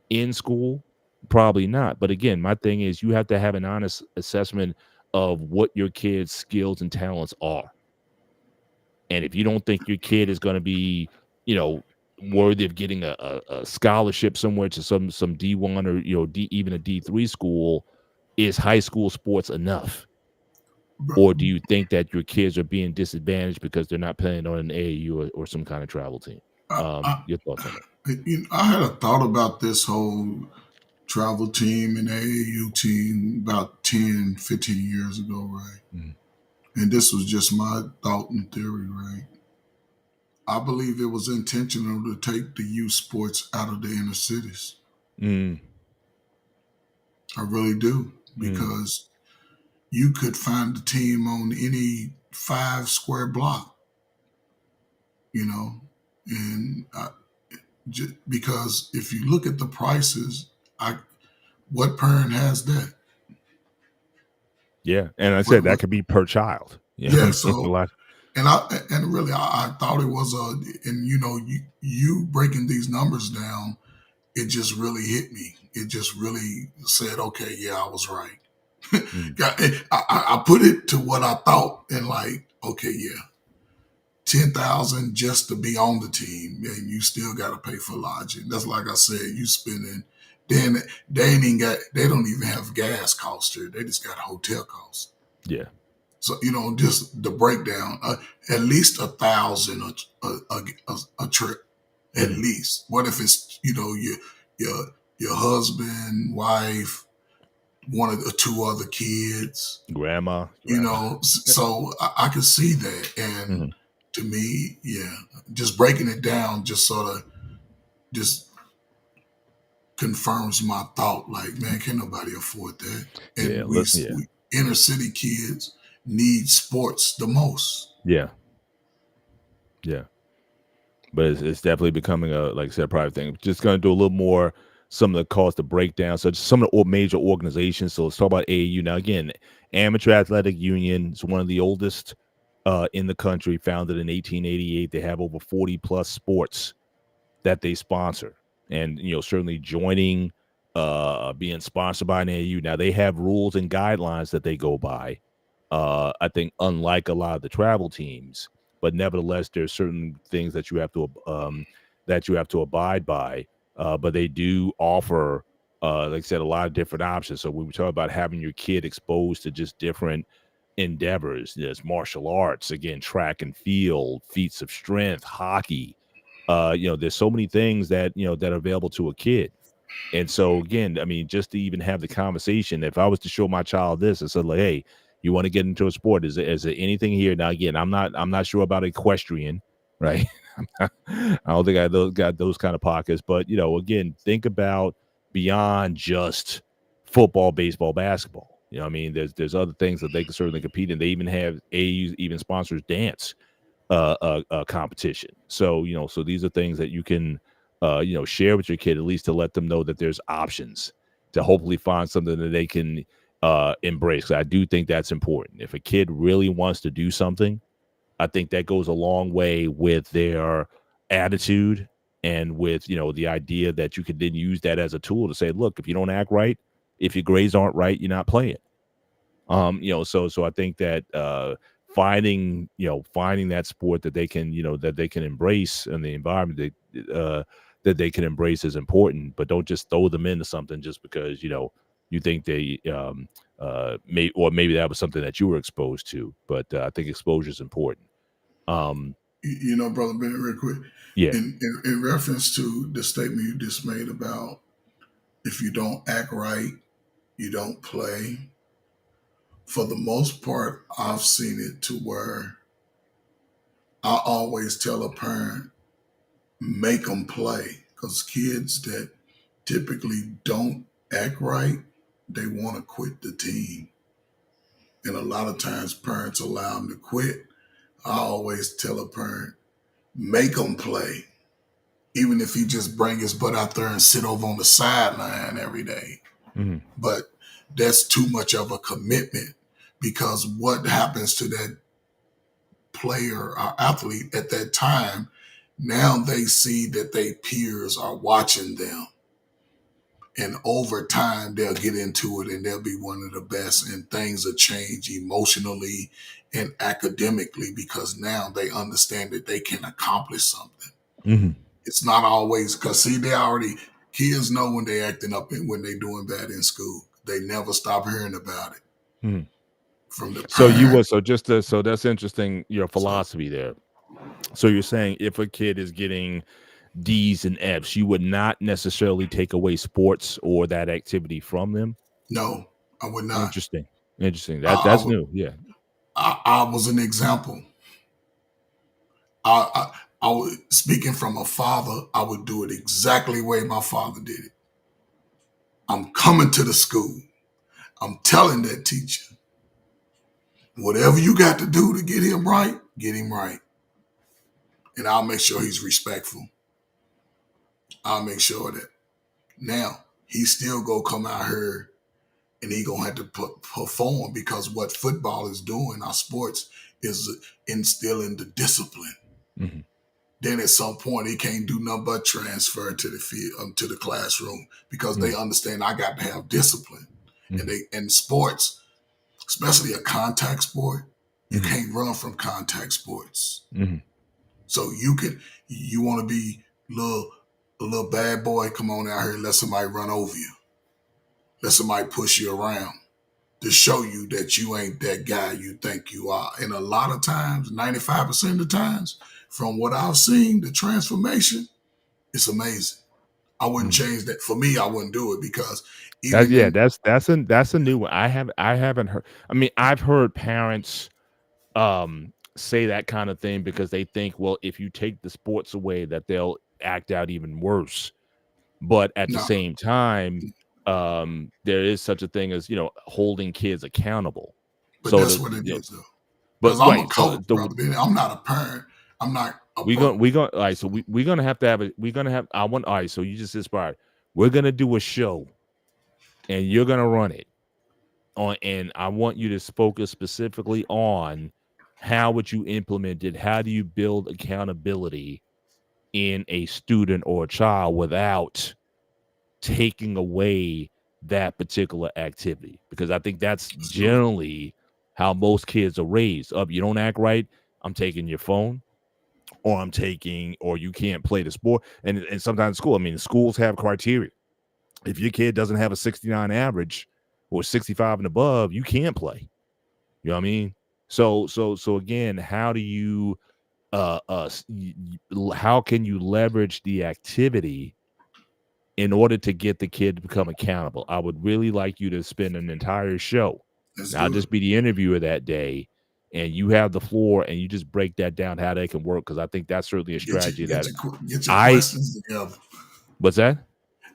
in school? Probably not. But again, my thing is you have to have an honest assessment of what your kids' skills and talents are. And if you don't think your kid is going to be, worthy of getting a scholarship somewhere to some D1 or even a D3 school, is high school sports enough? Or do you think that your kids are being disadvantaged because they're not playing on an AAU or some kind of travel team? I, Your thoughts on that? I had a thought about this whole travel team and AAU team about 10, 15 years ago, right? Mhm. And this was just my thought and theory, right? I believe it was intentional to take the youth sports out of the inner cities. Mm, I really do. mm, Because you could find a team on any 5 square block, you know, and because if you look at the prices, I what parent has that? Yeah, and I said that What could be per child. Yeah, I yeah, mean, a so lot. and really I thought it was and you breaking these numbers down, it just really hit me. It just really said, okay, yeah, I was right. Mhm. I put it to what I thought and like, okay, yeah, 10,000 just to be on the team, and you still got to pay for lodging. That's like I said, you spending. Then they don't even have gas costs here. They just got hotel costs. Yeah. So just the breakdown, at least 1,000 a trip, at Mhm. least. What if it's your your husband, wife, one of the two other kids? Grandma. So I can see that, and Mhm. to me, yeah, just breaking it down just sort of just confirms my thought. Like, man, can nobody afford that? Yeah, And yeah, we inner city kids need sports the most. yeah, yeah. But it's definitely becoming a, like I said, private thing. Just going to do a little more, some of the cost of breakdown. So just some of the major organizations. So let's talk about AAU now. Again, Amateur Athletic Union is one of the oldest in the country, founded in 1888. They have over 40 plus sports that they sponsor, and certainly joining, being sponsored by an AAU. Now they have rules and guidelines that they go by. I think unlike a lot of the travel teams, but nevertheless, there's certain things that you have to abide by. But they do offer, like I said, a lot of different options. So we were talking about having your kid exposed to just different endeavors. There's martial arts, again, track and field, feats of strength, hockey. There's so many things that are available to a kid. And so again, I mean, just to even have the conversation, if I was to show my child this and said, like, hey, you want to get into a sport, is there anything here? Now again, I'm not sure about equestrian, right? I don't think got those kind of pockets, but again, think about beyond just football, baseball, basketball. I mean, there's other things that they can certainly compete in. They even have AU even sponsors dance competition. So so these are things that you can share with your kid, at least to let them know that there's options, to hopefully find something that they can embrace. 'Cause I do think that's important. If a kid really wants to do something, I think that goes a long way with their attitude, and with the idea that you could then use that as a tool to say, look, if you don't act right, if your grades aren't right, you're not playing. So I think that finding that sport that they can embrace, and the environment that they can embrace is important. But don't just throw them into something just because you think they maybe that was something that you were exposed to. But I think exposure is important. Um, Brother Bennett, real quick, yeah. in reference to the statement you just made about if you don't act right, you don't play. For the most part, I've seen it to where I always tell a parent, make them play, because kids that typically don't act right, they want to quit the team. And a lot of times parents allow them to quit. I always tell a parent, make them play. Even if he just bring his butt out there and sit over on the sideline every day. Mhm. But that's too much of a commitment, because what happens to that player or athlete at that time, now they see that their peers are watching them. And over time, they'll get into it and they'll be one of the best, and things will change emotionally and academically, because now they understand that they can accomplish something. Mhm. It's not always, because see, kids know when they acting up and when they doing bad in school. They never stop hearing about it Mhm. from the So you parent. was so that's interesting, your So philosophy there. So you're saying if a kid is getting D's and F's, you would not necessarily take away sports or that activity from them? no, I would not. Interesting. Interesting. I, I, That's would- new. Yeah. I was an example. I would, speaking from a father, I would do it exactly the way my father did it. I'm coming to the school. I'm telling that teacher. Whatever you got to do to get him right, get him right. And I'll make sure he's respectful. I'll make sure of that. Now, he still go come out here and he gonna have to perform, because what football is doing, our sports, is instilling the discipline. Mm-hmm. Then at some point he can't do nothing but transfer to the field, to the classroom, because they understand I got to have discipline. And they, in sports, especially a contact sport, you can't run from contact sports. So you want to be a little bad boy, come on out here and let somebody run over you. Let somebody push you around to show you that you ain't that guy you think you are. And a lot of times, 95% of the times, from what I've seen, the transformation, it's amazing. I wouldn't change that. For me, I wouldn't do it, because even in, That's a new one. I haven't heard. I mean, I've heard parents say that kind of thing because they think, well, if you take the sports away, that they'll act out even worse. But at the no, same time, there is such a thing as, holding kids accountable. but So that's what it is, though. but Because I'm a right, so coach, brother. I'm not a parent. I'm not a we going all right. So we're gonna have to have it. We're gonna have. I want. All right. So you just inspired. We're gonna do a show, and you're gonna run it on. And I want you to focus specifically on how would you implement it. How do you build accountability in a student or a child without taking away that particular activity? Because I think that's generally how most kids are raised. Up, you don't act right, I'm taking your phone, or you can't play the sport. And sometimes school, I mean, schools have criteria. If your kid doesn't have a 69 average or 65 and above, you can't play. You know what I mean? So again, how do you how can you leverage the activity in order to get the kid to become accountable? I would really like you to spend an entire show. I'll just be the interviewer that day, and you have the floor, and you just break that down, how they can work, because I think that's certainly a strategy get your questions together. What's that?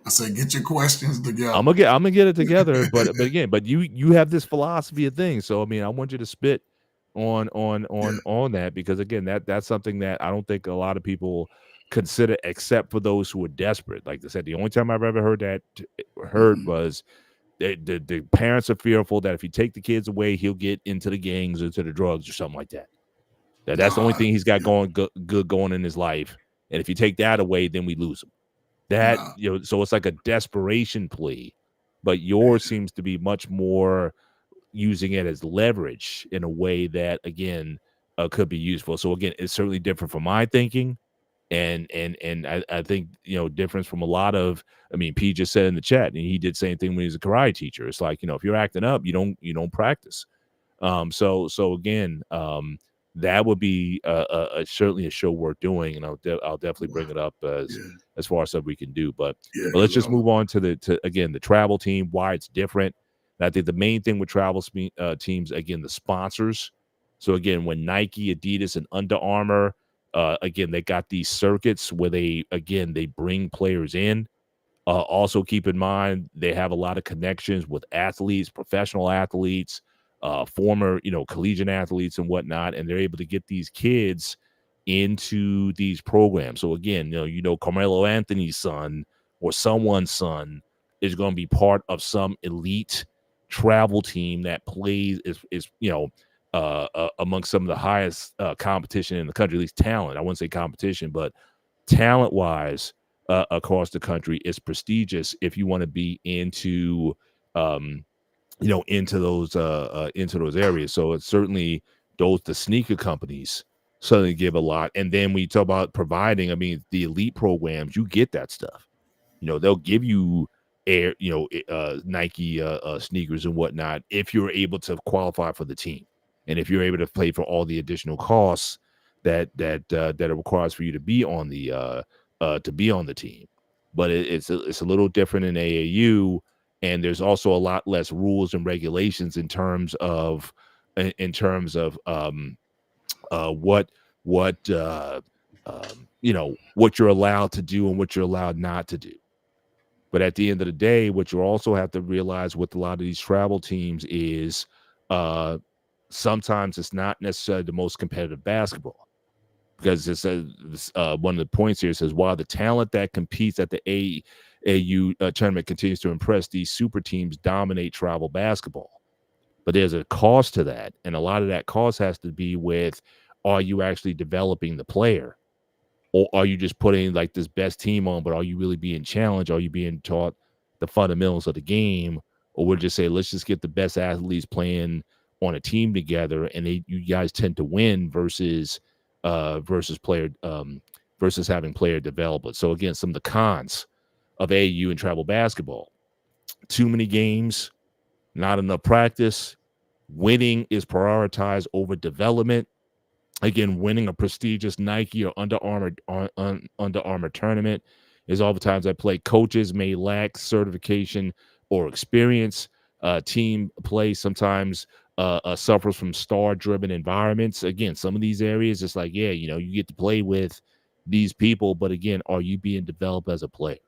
I said, get your questions together. I'm gonna get it together, but again, you have this philosophy of things. So I mean, I want you to spit on that, because again, that's something that I don't think a lot of people consider, except for those who are desperate. Like I said, the only time I've ever heard was the parents are fearful that if you take the kids away, he'll get into the gangs or to the drugs or something like that. That's the only thing he's got going good going in his life. And if you take that away, then we lose him. So it's like a desperation plea, but yours seems to be much more using it as leverage in a way that, again, could be useful. So again, it's certainly different from my thinking. And I think, difference from a lot of, I mean, P just said in the chat, and he did the same thing when he was a karate teacher. It's like, if you're acting up, you don't practice. So again, that would be certainly a show worth doing, and I'll definitely bring it up as far as stuff we can do. But let's just move on to again the travel team, why it's different. And I think the main thing with travel teams, again, the sponsors. So again, when Nike, Adidas, and Under Armour, again, they got these circuits where they bring players in. Also, keep in mind they have a lot of connections with athletes, professional athletes, former, collegiate athletes and whatnot, and they're able to get these kids into these programs. So again, Carmelo Anthony's son or someone's son is going to be part of some elite travel team that plays is amongst some of the highest competition in the country, at least talent. I wouldn't say competition, but talent-wise across the country is prestigious if you want to be into into those areas. So it's certainly the sneaker companies certainly give a lot. And then when you talk about providing, I mean, the elite programs, you get that stuff. They'll give you Nike sneakers and whatnot if you're able to qualify for the team, and if you're able to pay for all the additional costs that it requires for you to be on the team. But it's a little different in AAU, and there's also a lot less rules and regulations in terms of what what you're allowed to do and what you're allowed not to do. But at the end of the day, what you also have to realize with a lot of these travel teams is sometimes it's not necessarily the most competitive basketball. Because it says one of the points here says, while the talent that competes at the AAU tournament continues to impress, these super teams dominate travel basketball. But there's a cost to that, and a lot of that cost has to be with, are you actually developing the player, or are you just putting like this best team on, but are you really being challenged? Are you being taught the fundamentals of the game? Or we'll just say, let's just get the best athletes playing on a team together, and you guys tend to win versus player versus having player development. So again, some of the cons of AAU and travel basketball: too many games, not enough practice, winning is prioritized over development. Again, winning a prestigious Nike or Under Armour tournament is oftentimes I play. Coaches may lack certification or experience. Team play sometimes suffers from star-driven environments. Again, some of these areas, it's like, yeah, you get to play with these people, but again, are you being developed as a player?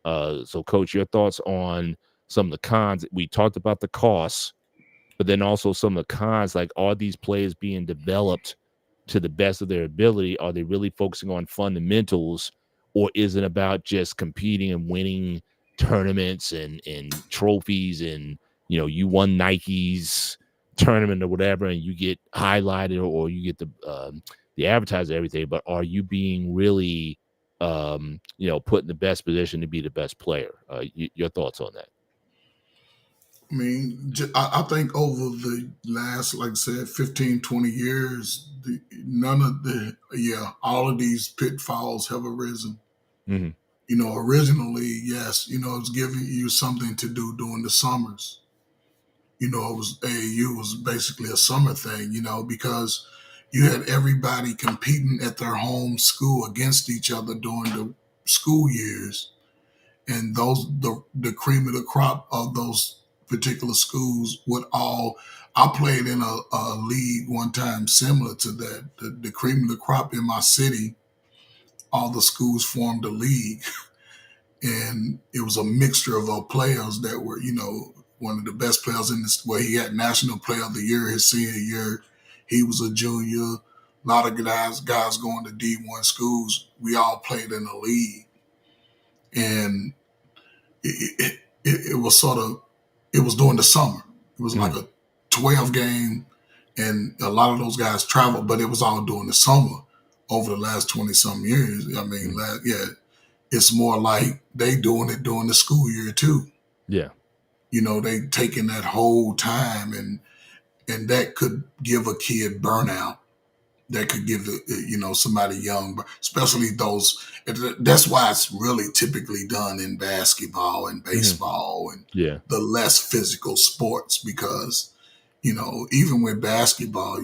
So, Coach, your thoughts on some of the cons? We talked about the costs, but then also some of the cons, like, are these players being developed to the best of their ability? Are they really focusing on fundamentals, or is it about just competing and winning tournaments and trophies, and you won Nike's tournament or whatever, and you get highlighted, or you get the advertising, everything, but are you being really put in the best position to be the best player? Your thoughts on that? I mean, I think over the last, like I said, 15, 20 years, all of these pitfalls have arisen. Mm-hmm. Originally, yes, it was giving you something to do during the summers. It was AAU was basically a summer thing, because you had everybody competing at their home school against each other during the school years. And the cream of the crop of those particular schools would all. I played in a league one time similar to that. The cream of the crop in my city, all the schools formed a league, and it was a mixture of players that were, one of the best players in this. Where he had National Player of the Year his senior year. He was a junior. A lot of guys going to D1 schools. We all played in a league, and it was sort of, it was during the summer. It was like a 12 game, and a lot of those guys traveled, but it was all during the summer over the last 20 some years. I mean, it's more like they doing it during the school year too. Yeah. They taking that whole time, and that could give a kid burnout. That could give somebody young, especially those. That's why it's really typically done in basketball and baseball and the less physical sports, because even with basketball,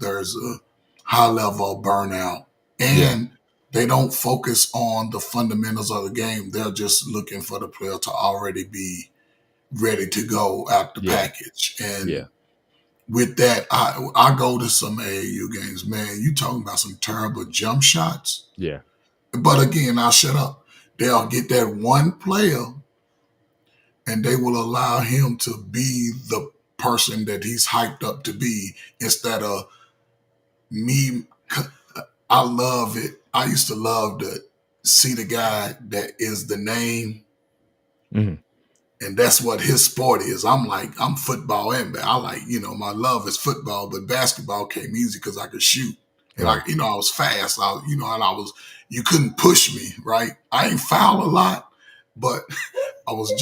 there's a high level of burnout, and they don't focus on the fundamentals of the game. They're just looking for the player to already be ready to go out the package. And with that, I go to some AAU games, man. You talking about some terrible jump shots. Yeah. But again, I'll shut up. They'll get that one player, and they will allow him to be the person that he's hyped up to be, instead of me. I love it. I used to love to see the guy that is the name. Mm-hmm. And that's what his sport is. I'm football, and I like, my love is football, but basketball came easy because I could shoot. And I was fast. You couldn't push me, right? I ain't foul a lot, but I was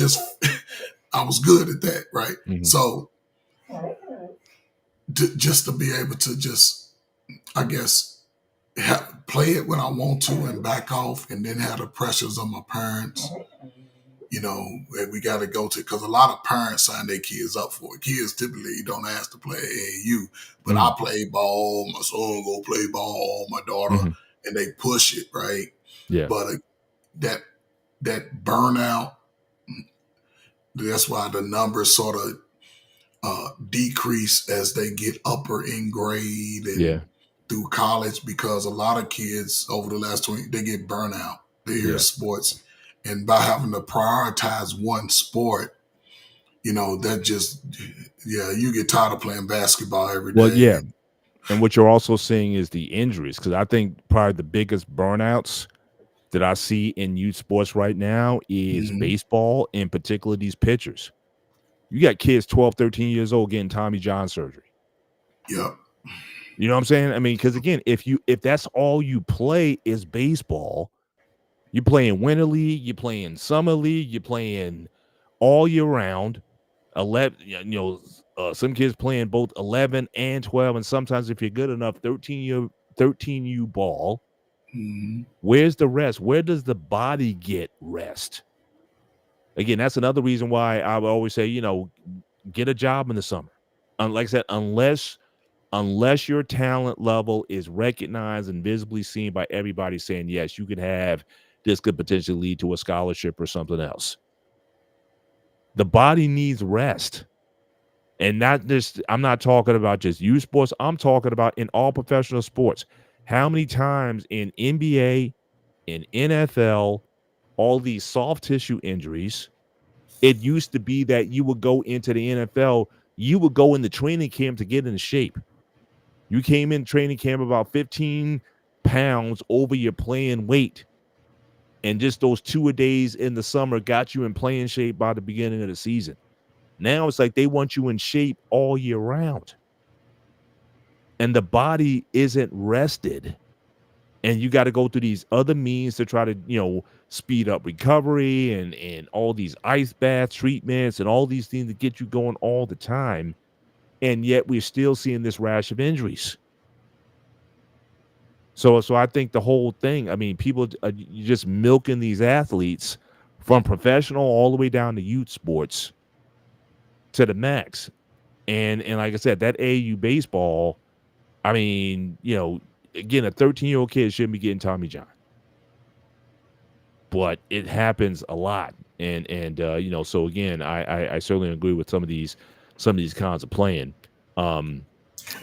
good at that, right? Mm-hmm. So just to be able to just, I guess, play it when I want to and back off, and then have the pressures of my parents. We got to go to, because a lot of parents sign their kids up for it. Kids typically don't ask to play AAU, but I play ball. My son go play ball. My daughter, and they push it, right? Yeah. But that burnout, that's why the numbers sort of decrease as they get upper in grade and through college, because a lot of kids over the last 20, they get burnout. They hear sports. And by having to prioritize one sport, that just, yeah, you get tired of playing basketball every Well, day. yeah. And what you're also seeing is the injuries, because I think probably the biggest burnouts that I see in youth sports right now is Mhm. baseball, in particular these pitchers. You got kids 12, 13 years old getting Tommy John surgery. Yep. You know what I'm saying? I mean, because again, if that's all you play is baseball, you play in winter league, you play in summer league, you playing all year round. 11, some kids playing both 11 and 12, and sometimes if you're good enough, 13U ball. Mhm. Where's the rest? Where does the body get rest? Again, that's another reason why I would always say, get a job in the summer. Like I said, unless your talent level is recognized and visibly seen by everybody saying, yes, you could have this could potentially lead to a scholarship or something else. The body needs rest. And not just, I'm not talking about just youth sports. I'm talking about in all professional sports. How many times in NBA, in NFL, all these soft tissue injuries, it used to be that you would go into the NFL, you would go in the training camp to get in shape. You came in training camp about 15 pounds over your playing weight. And just those 2 days in the summer got you in playing shape by the beginning of the season. Now it's like they want you in shape all year round. And the body isn't rested. And you got to go through these other means to try to, speed up recovery and all these ice bath treatments and all these things to get you going all the time. And yet we're still seeing this rash of injuries. So I think the whole thing, I mean, people you just milking these athletes from professional all the way down to youth sports to the max. And like I said, that AAU baseball, I mean, again, a 13-year-old kid shouldn't be getting Tommy John. But it happens a lot. And so again, I certainly agree with some of these kinds of playing. I'm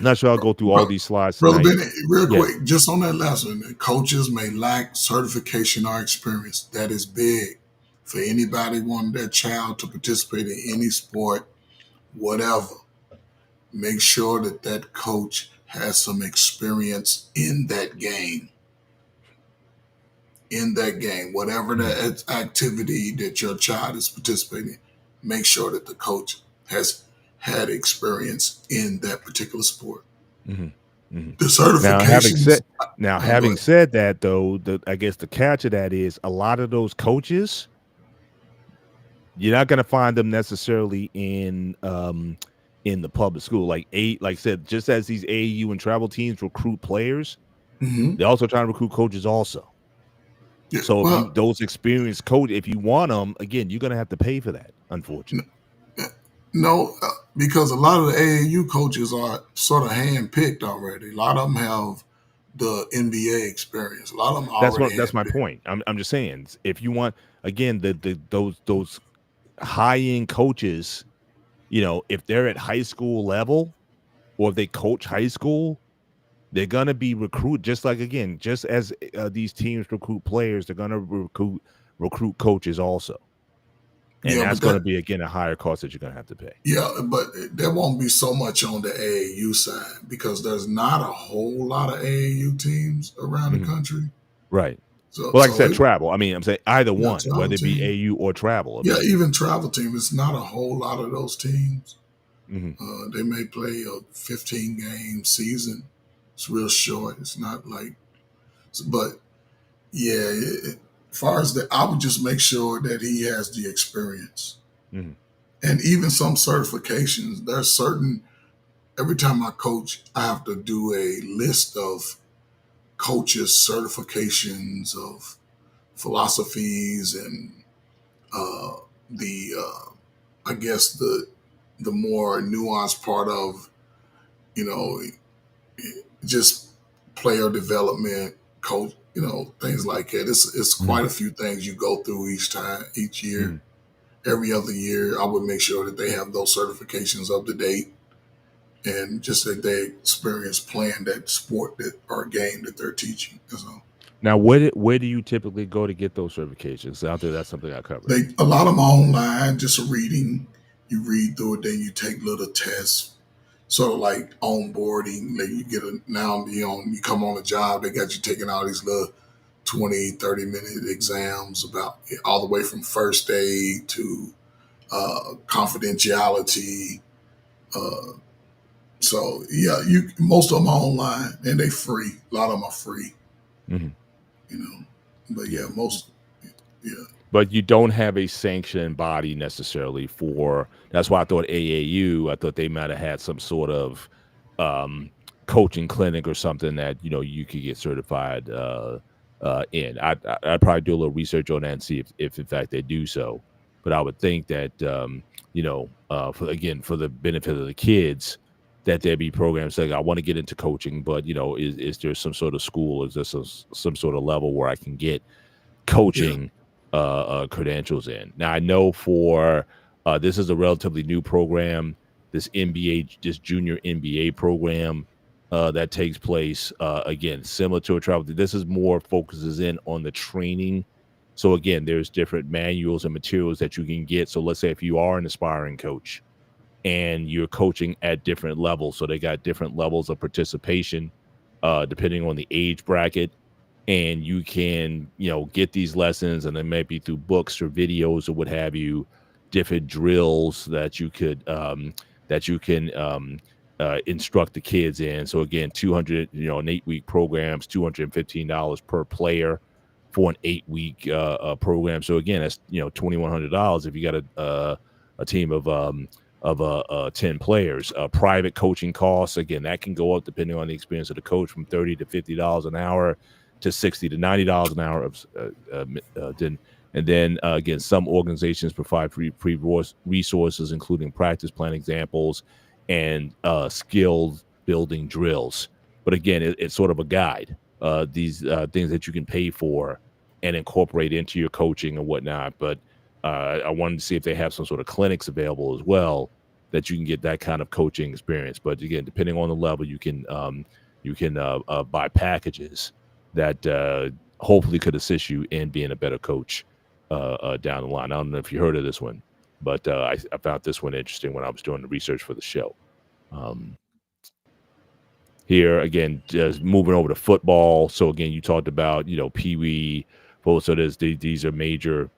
not sure I'll go through all Bro- these slides Brother tonight. Bennett, real Yeah. quick, just on that last one, coaches may lack certification or experience. That is big for anybody wanting their child to participate in any sport, whatever. Make sure that coach has some experience in that game. Whatever the activity that your child is participating in, make sure that the coach has had experience in that particular sport. Mm-hmm. The Now, certifications. Go having ahead. said that, though, I guess the catch of that is a lot of those coaches, you're not going to find them necessarily in the public school. Like I said, just as these AAU and travel teams recruit players, Mm-hmm. they're also trying to recruit coaches also. Yeah, So if well, those experienced coach, if you want them, again, you're going to have to pay for that, unfortunately. no, because a lot of the AAU coaches are sort of hand-picked already. A lot of them have the NBA experience. A lot of them That's already what that's have my that. point. I'm just saying, if you want, again, those high end coaches, if they're at high school level or if they coach high school, they're gonna be recruit just like again, just as these teams recruit players, they're gonna recruit coaches also, and Yeah, that's but gonna be again a higher cost that you're gonna have to pay. there won't be so much on the AAU side because there's not a whole lot of AAU teams around the Mhm. country. Right. So, Well, like I so said, it, travel. I mean, I'm saying either yeah, one, travel whether it be team. AU or travel. I Yeah, mean, even travel team. It's not a whole lot of those teams. mhm. They may play a 15 game season. It's real short. It's not like, but yeah, as far as that, I would just make sure that he has the experience Mhm. and even some certifications. There's certain, every time I coach, I have to do a list of coaches' certifications of philosophies and uh, I guess the more nuanced part of, you know, just player development, coach, things like that. It's Mhm. quite a few things you go through each year. Mhm. Every other year, I would make sure that they have those certifications up to date and just that they experience playing that sport that or game that they're teaching. So Now, where do you typically go to get those certifications? Out there, that's something I covered. a lot of them are online, just reading, You read through it, then you take little tests, sort of like onboarding. Like you get a now you come on a job, they got you taking all these little 20, 30-minute exams about all the way from first aid to confidentiality. Uh, so yeah, you most of them are online and they free. A lot of them are free, Hmm. you know. But yeah, Yeah. most yeah, But you don't have a sanctioned body necessarily for. That's why I thought AAU. I thought they might have had some sort of um, coaching clinic or something that you could get certified in. I'd probably do a little research on that and see if in fact they do so. But I would think that for the benefit of the kids, that there be programs like I want to get into coaching, but is there some sort of school? Is there some sort of level where I can get yeah, coaching credentials in? Now I know for this is a relatively new program, this NBA, this junior NBA program that takes place again similar to a travel. This is more focuses in on the training. So again, there's different manuals and materials that you can get. So let's say if you are an aspiring coach and you're coaching at different levels, so they got different levels of participation depending on the age bracket, and you can get these lessons, and then maybe through books or videos or what have you, different drills that you can instruct the kids in. So again, 200 an 8-week programs, $215 per player for an 8-week program. So again, that's $2,100 if you got a team of 10 players. Private coaching costs, again, that can go up depending on the experience of the coach, from $30 to $50 an hour to $60 to $90 an hour. And then again, some organizations provide free resources, including practice plan examples and skill building drills. But again, it's sort of a guide. These things that you can pay for and incorporate into your coaching and whatnot. But I wanted to see if they have some sort of clinics available as well that you can get that kind of coaching experience. But again, depending on the level, you can buy packages that hopefully could assist you in being a better coach down the line. I don't know if you heard of this one, but I found this one interesting when I was doing the research for the show. Um, Here again, just moving over to football. So again, you talked about Pee Wee. So these are major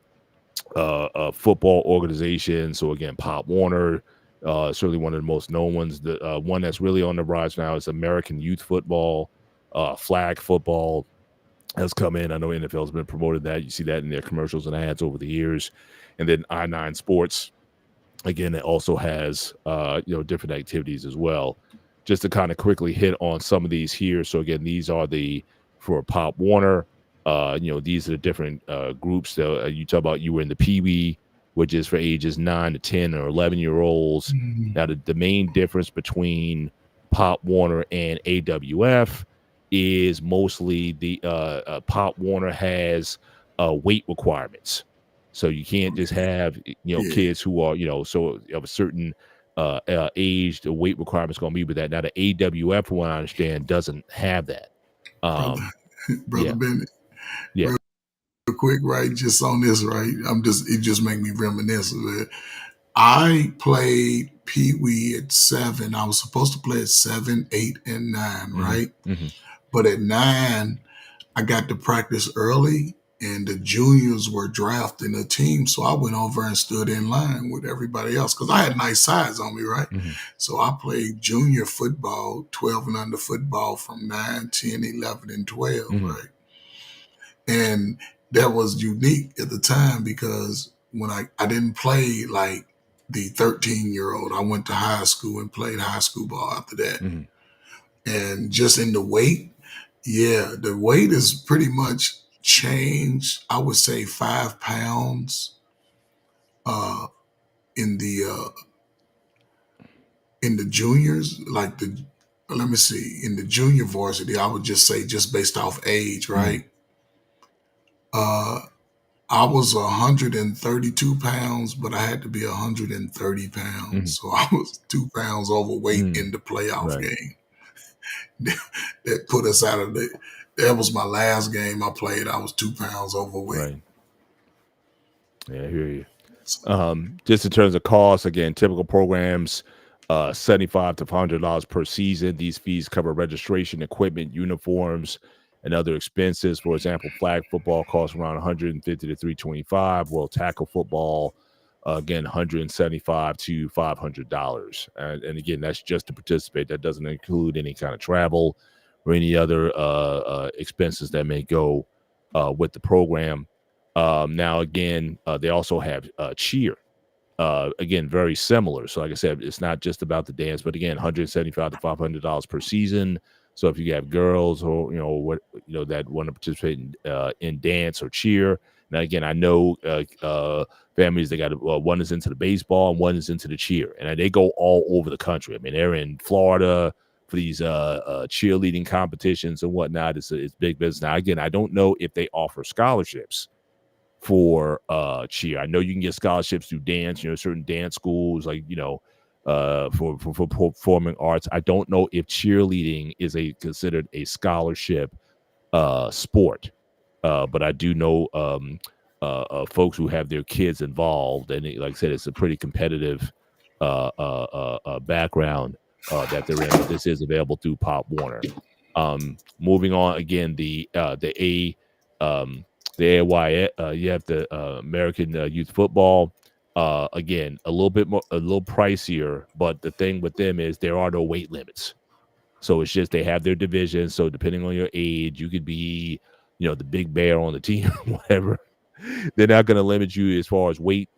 football organizations. So again, Pop Warner, certainly one of the most known ones. The one that's really on the rise now is American Youth Football, flag football has come in. I know NFL has been promoted that. You see that in their commercials and ads over the years. And then I9 Sports, again, it also has different activities as well. Just to kind of quickly hit on some of these here. So again, these are for Pop Warner. These are the different groups that you talk about. You were in the Pee Wee, which is for ages 9 to 10 or 11-year-olds. mm-hmm. Now the main difference between Pop Warner and AWF is mostly the Pop Warner has weight requirements. So you can't just have Yeah, kids who are so of a certain age. The weight requirements going to be with that. Now the AWF, from what I understand, doesn't have that. brother, brother Yeah, Bennett. yeah. Real quick, right? Just on this, right? It just make me reminisce of it. I played Pee Wee at 7. I was supposed to play at 7, 8, and 9, right? Mm-hmm. But at 9, I got to practice early, and the juniors were drafting a team. So I went over and stood in line with everybody else because I had nice size on me, right? Mm-hmm. So I played junior football, 12 and under football from 9, 10, 11, and 12, Mm-hmm. right? And that was unique at the time because when I didn't play like the 13-year-old, I went to high school and played high school ball after that. Mm-hmm. And just in the weight, yeah, the weight is pretty much changed. I would say 5 pounds uh, in the juniors, like the let me see, in the junior varsity, I would just say just based off age, Mm-hmm. right? Uh, I was 132 pounds, but I had to be 130 Mm-hmm. pounds. So I was 2 pounds overweight Mm-hmm. in the playoff Right. game. That put us out of the. That was my last game I played. I was 2 pounds overweight. Right. Yeah, I hear you. Just in terms of costs, again, typical programs, $75 to $100 per season. These fees cover registration, equipment, uniforms, and other expenses. For example, flag football costs around 150 to 325. Well, tackle football, again, 175 to $500. And again, that's just to participate. That doesn't include any kind of travel or any other expenses that may go with the program. Now, again, they also have cheer. Again, very similar. So, like I said, it's not just about the dance, but again, 175 to $500 per season. So, if you have girls or that want to participate in dance or cheer. Now, again, I know families, they got one is into the baseball and one is into the cheer, and they go all over the country. I mean, they're in Florida for these cheerleading competitions and whatnot. It's big business. Now, again, I don't know if they offer scholarships for cheer. I know you can get scholarships through dance, certain dance schools, like for performing arts. I don't know if cheerleading is considered a scholarship sport, but I do know folks who have their kids involved, and like I said, it's a pretty competitive background that they're in. But this is available through Pop Warner. Moving on, again, the AY, you have the American Youth Football. Again, a little pricier, but the thing with them is there are no weight limits. So it's just they have their division. So depending on your age, you could be, the big bear on the team, whatever. They're not going to limit you as far as weight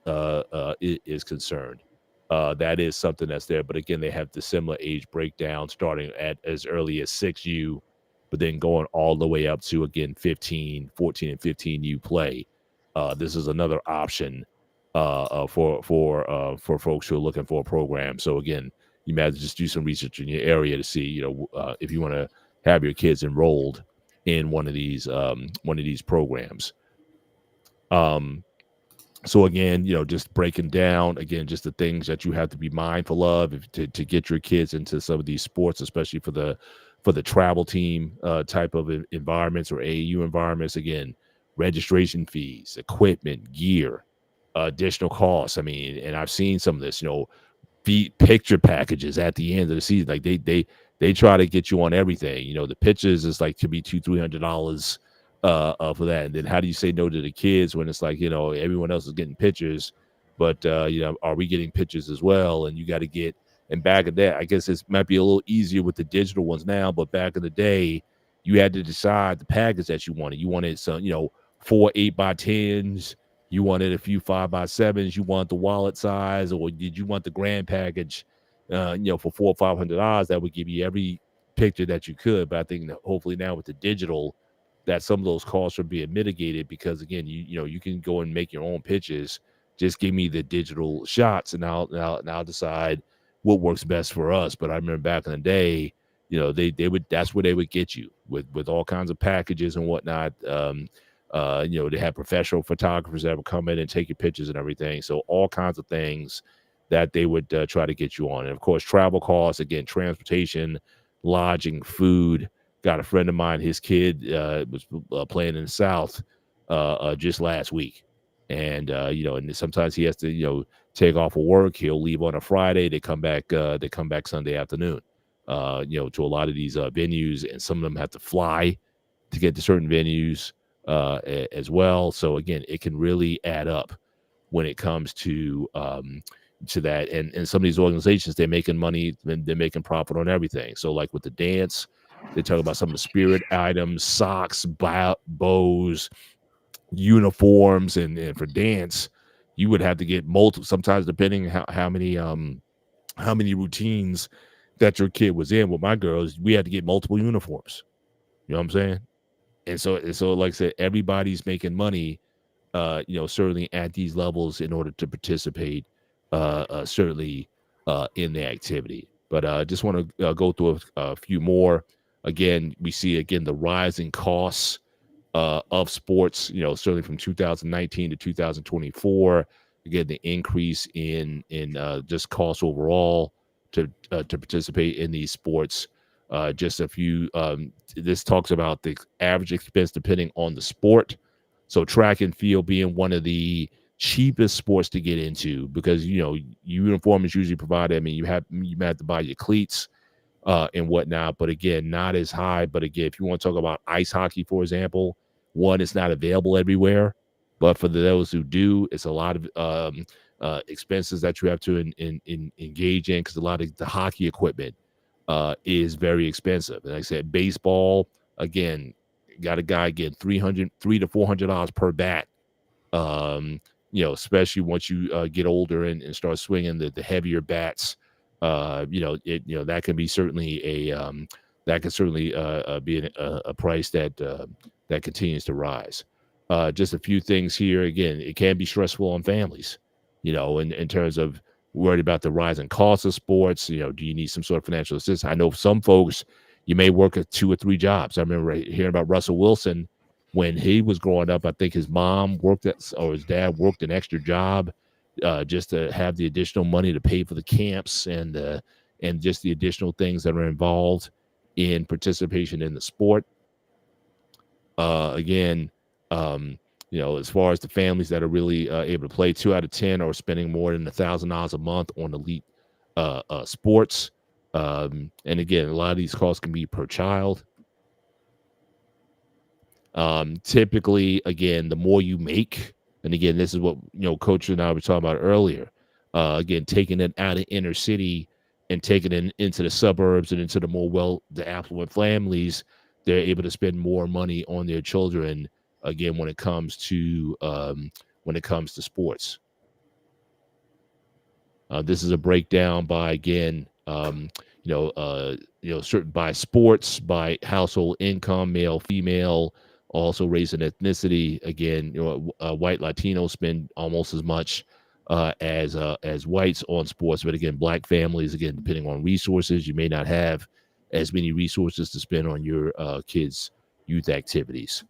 is concerned. That is something that's there. But again, they have the similar age breakdown starting at as early as 6U, but then going all the way up to, again, 14 and 15U play. This is another option for folks who are looking for a program. So again, you might have to just do some research in your area to see, if you want to have your kids enrolled in one of these programs. So again, just breaking down again, just the things that you have to be mindful of to get your kids into some of these sports, especially for the travel team type of environments or AAU environments. Again, registration fees, equipment, gear, additional costs. I mean, and I've seen some of this, picture packages at the end of the season. Like they try to get you on everything. The pictures is like could be $200-$300 for that. And then how do you say no to the kids when it's like, everyone else is getting pictures, but are we getting pictures as well? And you got to get, and back in that, I guess it might be a little easier with the digital ones now, but back in the day, you had to decide the package that you wanted. You wanted some, 4 8x10s. You wanted a few 5x7s. You want the wallet size, or did you want the grand package? For $400 or $500, that would give you every picture that you could. But I think that hopefully now with the digital, that some of those costs are being mitigated because again, you can go and make your own pitches. Just give me the digital shots, and I'll decide what works best for us. But I remember back in the day, they would that's where they would get you with all kinds of packages and whatnot. They have professional photographers that would come in and take your pictures and everything. So all kinds of things that they would try to get you on. And of course, travel costs, again, transportation, lodging, food. Got a friend of mine, his kid was playing in the South just last week. And, and sometimes he has to, take off of work. He'll leave on a Friday. They come back Sunday afternoon, to a lot of these venues, and some of them have to fly to get to certain venues as well. So again, it can really add up when it comes to that. And some of these organizations, they're making money, they're making profit on everything. So like with the dance, they talk about some of the spirit items, socks, bows, uniforms, and for dance, you would have to get multiple. Sometimes depending how many routines that your kid was in. With my girls, we had to get multiple uniforms. You know what I'm saying? And so, like I said, everybody's making money. Certainly at these levels in order to participate. Certainly in the activity. But I just want to go through a few more. Again, we see the rising costs of sports, certainly from 2019 to 2024. Again, the increase in just costs overall to participate in these sports. Just a few. This talks about the average expense depending on the sport. So track and field being one of the cheapest sports to get into because uniform is usually provided. I mean, you have to buy your cleats and whatnot, but again, not as high. But again, if you want to talk about ice hockey, for example, one, it's not available everywhere, but for those who do, it's a lot of expenses that you have to engage in because a lot of the hockey equipment is very expensive. And like I said, baseball, again, got a guy getting $300 to $400 per bat. Especially once you get older and start swinging the heavier bats, that can be certainly that can certainly be a price that continues to rise. Just a few things here. Again, it can be stressful on families, in terms of worried about the rising cost of sports. Do you need some sort of financial assistance? I know some folks, you may work at 2 or 3 jobs. I remember hearing about Russell Wilson when he was growing up. I think his mom or his dad worked an extra job just to have the additional money to pay for the camps and just the additional things that are involved in participation in the sport. Again, as far as the families that are really able to play, 2 out of 10 are spending more than $1,000 a month on elite sports. And again, a lot of these costs can be per child. Typically, again, the more you make, and again, this is what Coach and I were talking about earlier. Again, taking it out of inner city and taking it into the suburbs and into the affluent families, they're able to spend more money on their children. Again, when it comes to sports, this is a breakdown by certain by sports, by household income, male, female, also race and ethnicity. Again, white Latinos spend almost as much as whites on sports, but again, black families, again, depending on resources, you may not have as many resources to spend on your kids' youth activities.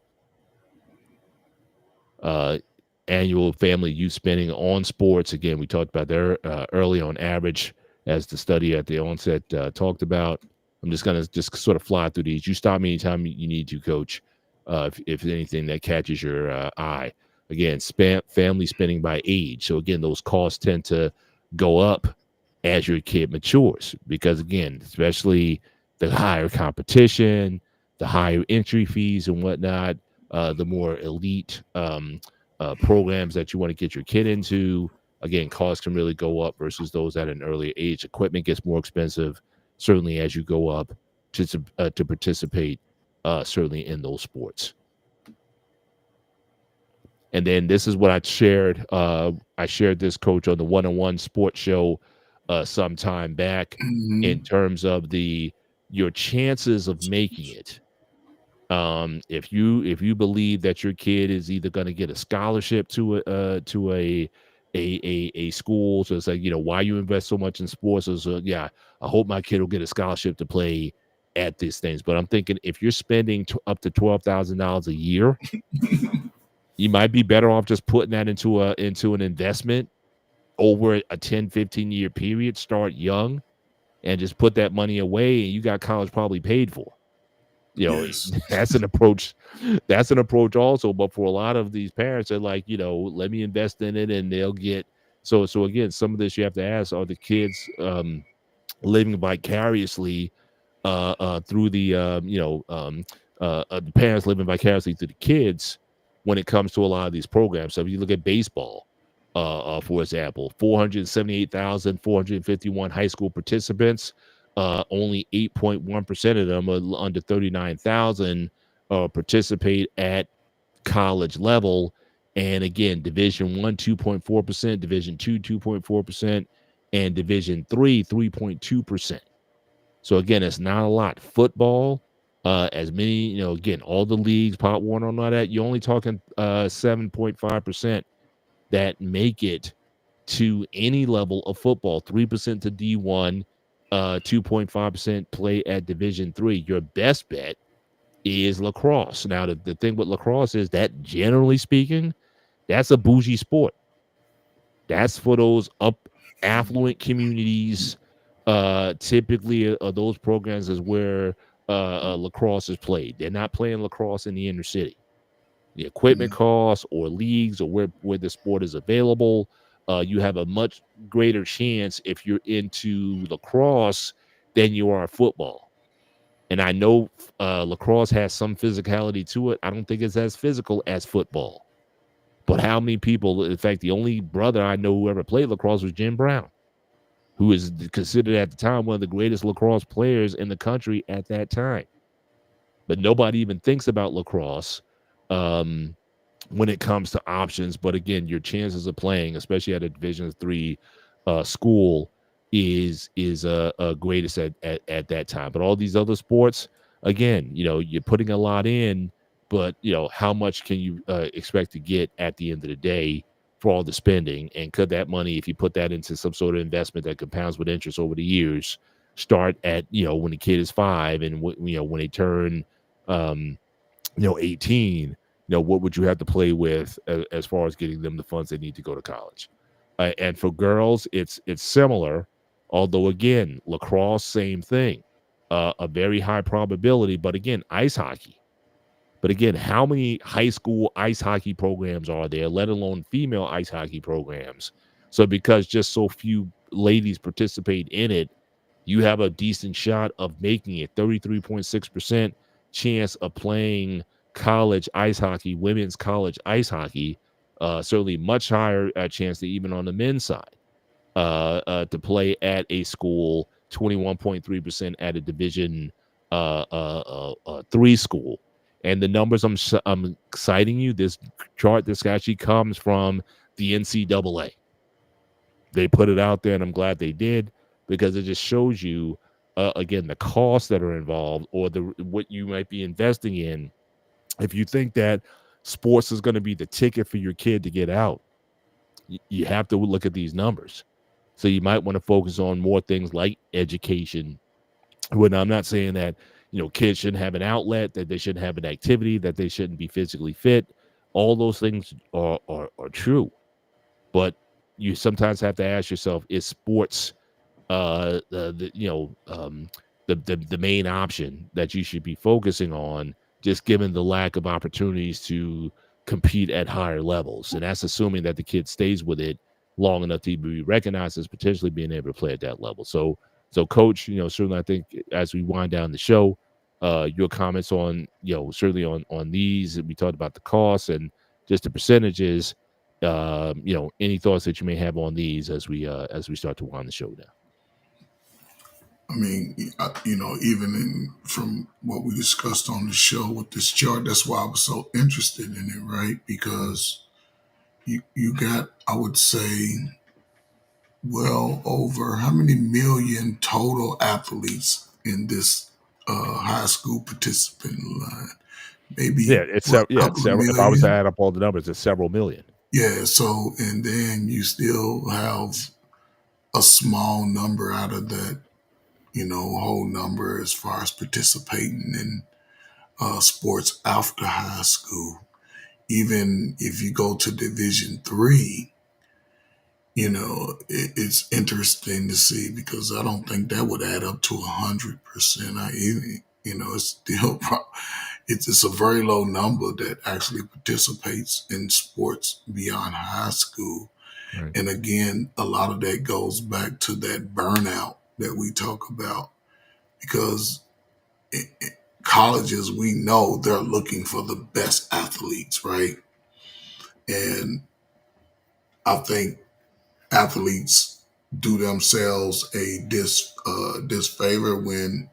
Annual family youth spending on sports. Again, we talked about there early on average, as the study at the onset talked about. I'm just going to sort of fly through these. You stop me anytime you need to, Coach, if anything that catches your eye. Again, family spending by age. So again, those costs tend to go up as your kid matures because, again, especially the higher competition, the higher entry fees and whatnot, the more elite programs that you want to get your kid into, again, costs can really go up versus those at an earlier age. Equipment gets more expensive, certainly as you go up to participate, certainly in those sports. And then this is what I shared. I shared this, Coach, on the one-on-one sports show some time back in terms of your chances of making it. If you believe that your kid is either going to get a scholarship to a school, so it's like, why you invest so much in sports? So yeah, I hope my kid will get a scholarship to play at these things. But I'm thinking if you're spending up to $12,000 a year, you might be better off just putting that into an investment over a 10, 15-year period. Start young and just put that money away, and you got college probably paid for. Yes. That's an approach. That's an approach also. But for a lot of these parents, they're like, let me invest in it, and they'll get. So again, some of this you have to ask: are the kids living vicariously through the parents living vicariously through the kids when it comes to a lot of these programs? So if you look at baseball, for example, 478,451 high school participants. Only 8.1% of them are under 39,000 participate at college level. And again, Division 1, 2.4%, Division 2, 2.4%, and Division 3, 3.2%. So again, it's not a lot. Football, as many, again, all the leagues, Pop Warner and all that, you're only talking 7.5% that make it to any level of football, 3% to D1, 2.5% play at Division 3. Your best bet is lacrosse. Now, the thing with lacrosse is that, generally speaking, that's a bougie sport. That's for those affluent communities. Typically, those programs is where lacrosse is played. They're not playing lacrosse in the inner city. the equipment mm, costs or leagues or where the sport is available. You have a much greater chance if you're into lacrosse than you are football. And I know lacrosse has some physicality to it. I don't think it's as physical as football. But how many people, in fact, the only brother I know who ever played lacrosse was Jim Brown, who is considered at the time one of the greatest lacrosse players in the country at that time. But nobody even thinks about lacrosse um, when it comes to options. But again, your chances of playing, especially at a Division III school, is greatest at that time. But all these other sports, again, you're putting a lot in, but how much can you expect to get at the end of the day for all the spending? And could that money, if you put that into some sort of investment that compounds with interest over the years, start at when the kid is 5 and when they turn 18, what would you have to play with as far as getting them the funds they need to go to college? And for girls, it's similar, although again, lacrosse, same thing, a very high probability. But again, ice hockey. But again, how many high school ice hockey programs are there, let alone female ice hockey programs? So because just so few ladies participate in it, you have a decent shot of making it. 33.6% chance of playing college ice hockey, women's college ice hockey. Certainly much higher chance than even on the men's side to play at a school. 21.3% at a Division III school. And the numbers I'm citing you, this chart, this actually comes from the NCAA. They put it out there, and I'm glad they did, because it just shows you again the costs that are involved, or what you might be investing in. If you think that sports is going to be the ticket for your kid to get out, you have to look at these numbers. So you might want to focus on more things like education. When I'm not saying that kids shouldn't have an outlet, that they shouldn't have an activity, that they shouldn't be physically fit. All those things are true, but you sometimes have to ask yourself: is sports the main option that you should be focusing on, just given the lack of opportunities to compete at higher levels? And that's assuming that the kid stays with it long enough to be recognized as potentially being able to play at that level. So coach, certainly I think as we wind down the show, your comments on, certainly on these, we talked about the costs and just the percentages. Any thoughts that you may have on these as we start to wind the show down? I mean, even from what we discussed on the show with this chart, that's why I was so interested in it, right? Because you got, I would say, well over how many million total athletes in this high school participant line? Yeah, Maybe it's what, a yeah, it's couple of several. If I was to million? add up all the numbers, it's several million. Yeah. So, and then you still have a small number out of that, whole number as far as participating in sports after high school. Even if you go to Division III, it's interesting to see, because I don't think that would add up to 100%. It's still it's a very low number that actually participates in sports beyond high school. Right. And again, a lot of that goes back to that burnout that we talk about, because colleges, we know they're looking for the best athletes, right? And I think athletes do themselves a disfavor when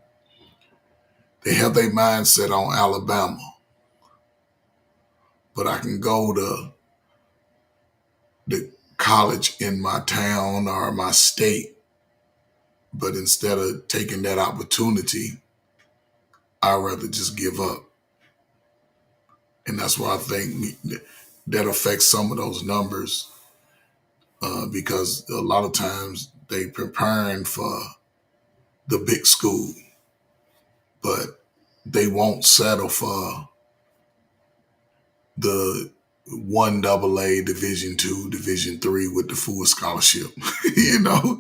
they have their mindset on Alabama, but I can go to the college in my town or my state, but instead of taking that opportunity, I'd rather just give up. And that's why I think that affects some of those numbers, because a lot of times they preparing for the big school, but they won't settle for the one AA, Division II, Division III with the full scholarship. Yeah.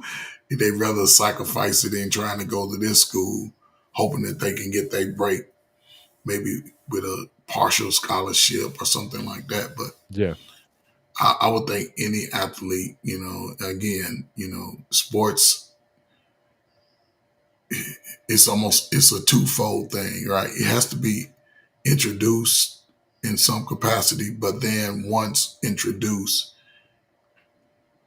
They'd rather sacrifice it in trying to go to this school, hoping that they can get their break. maybe with a partial scholarship or something like that. But Yeah. I would think any athlete, again, sports, it's a twofold thing, right? It has to be introduced in some capacity, but then once introduced,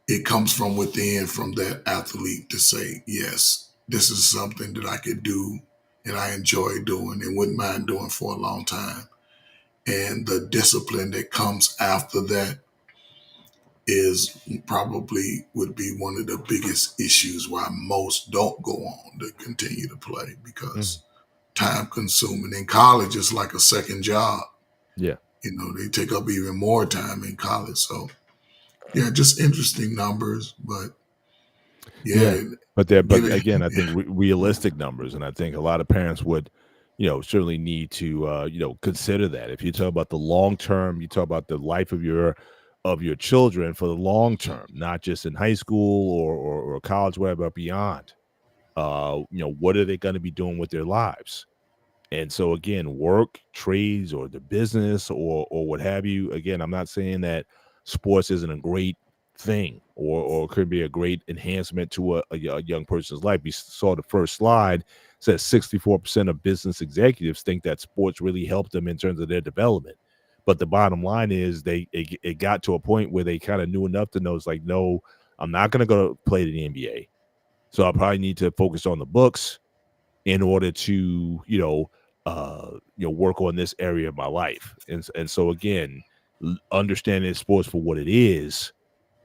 it comes from within, from that athlete to say, yes, this is something that I could do and I enjoy doing and wouldn't mind doing for a long time. And the discipline that comes after that is probably would be one of the biggest issues why most don't go on to continue to play, Mhm. because time consuming. In college, it's like a second job. Yeah. They take up even more time in college. So yeah, just interesting numbers, but Yeah, yeah, but give it. again, I think realistic numbers, and I think a lot of parents would, certainly need to, consider that. If you talk about the long term, you talk about the life of your children for the long term, not just in high school or college, whatever, but beyond. What are they going to be doing with their lives? And so again, work, trades, or the business, or what have you. Again, I'm not saying that sports isn't a great thing or could be a great enhancement to a young person's life. You saw the first slide says 64% of business executives think that sports really helped them in terms of their development. But the bottom line is it got to a point where they kind of knew enough to know it's like, no, I'm not going to go play the NBA. So I probably need to focus on the books in order to work on this area of my life. And so again, understanding sports for what it is.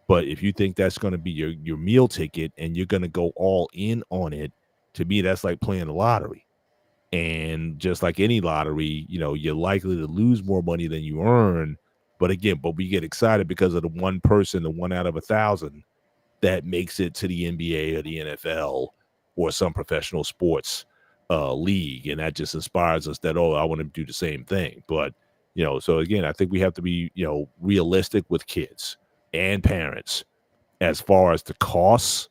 But if you think that's going to be your meal ticket and you're going to go all in on it, to me that's like playing the lottery. And just like any lottery, you're likely to lose more money than you earn. But again, we get excited because of the one person, the one out of 1,000 that makes it to the NBA or the NFL or some professional sports league, and that just inspires us that, oh, I want to do the same thing. But so again, I think we have to be realistic with kids and parents as far as the costs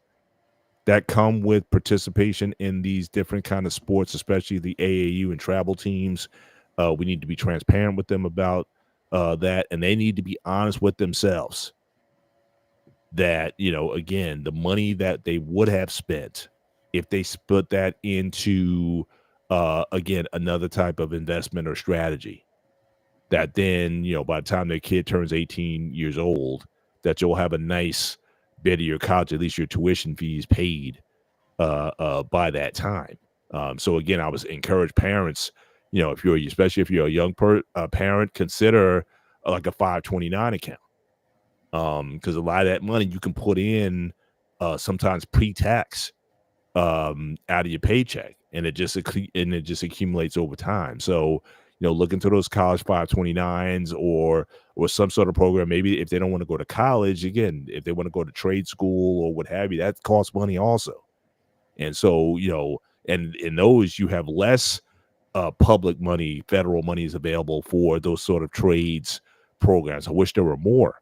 that come with participation in these different kind of sports, especially the AAU and travel teams. We need to be transparent with them about that, and they need to be honest with themselves that again, the money that they would have spent if they split that into again, another type of investment or strategy, that then by the time their kid turns 18 years old, that you'll have a nice bit of your college, at least your tuition fees paid by that time. So again, I was encourage parents, if you're especially if you're a young parent, consider like a 529 account, because a lot of that money you can put in sometimes pre-tax out of your paycheck, and it just accumulates over time. So look into those college 529s or some sort of program. Maybe if they don't want to go to college, again, if they want to go to trade school or what have you, that costs money also. And so and in those you have less public money, federal money is available for those sort of trades programs. I wish there were more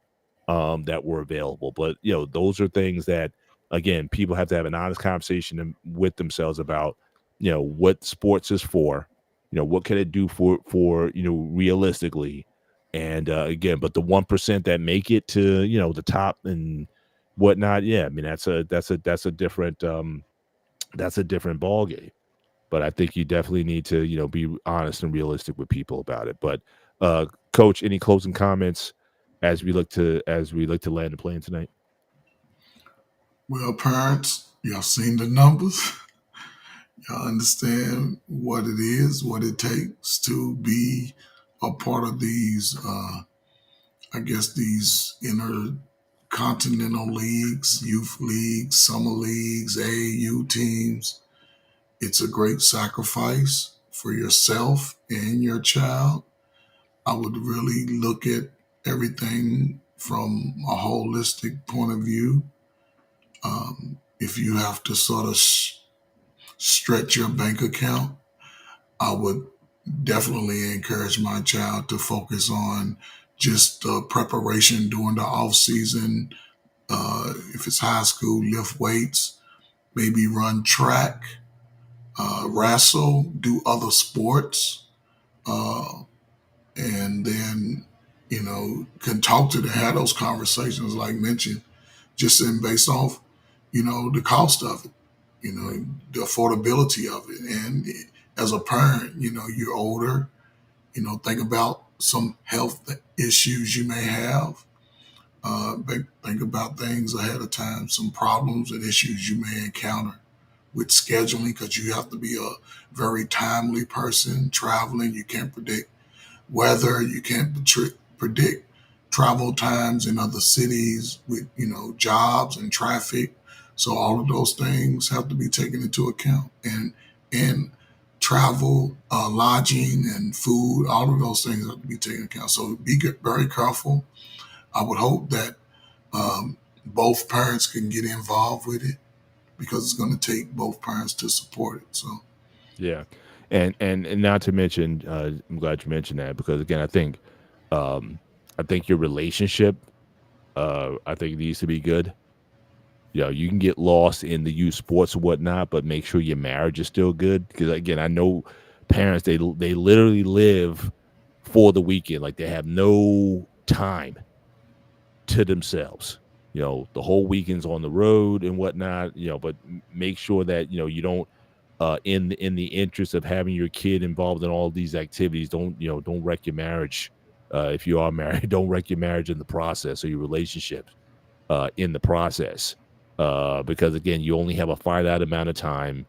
that were available, but those are things that again people have to have an honest conversation with themselves about. What sports is for. What can it do for realistically, and again, but the 1% that make it to the top and whatnot. Yeah, I mean that's a different ball game. But I think you definitely need to, be honest and realistic with people about it. But coach, any closing comments as we look to land the plane tonight? Well, parents, y'all seen the numbers. Y'all understand what it is, what it takes to be a part of these, I guess, these intercontinental leagues, youth leagues, summer leagues, AAU teams. It's a great sacrifice for yourself and your child. I would really look at everything from a holistic point of view. If you have to sort of stretch your bank account, I would definitely encourage my child to focus on just preparation during the off season. If it's high school, lift weights, maybe run track, wrestle, do other sports. uh, and then can talk to them, have those conversations like mentioned, just in based off the cost of it, the affordability of it, and as a parent, you're older, think about some health issues you may have. Think about things ahead of time, some problems and issues you may encounter with scheduling, because you have to be a very timely person traveling. You can't predict weather. You can't predict travel times in other cities with jobs and traffic. So all of those things have to be taken into account, and travel, lodging, and food. All of those things have to be taken into account. So be very careful. I would hope that both parents can get involved with it, because it's going to take both parents to support it. So Yeah, and not to mention, I'm glad you mentioned that because again, um, I think your relationship, I think it needs to be good. You can get lost in the youth sports and whatnot, but make sure your marriage is still good. Because again, I know parents they literally live for the weekend, like they have no time to themselves. The whole weekend's on the road and whatnot. But make sure that you don't in the interest of having your kid involved in all these activities, don't wreck your marriage. If you are married, don't wreck your marriage in the process or your relationship in the process. Because again, you only have a finite amount of time.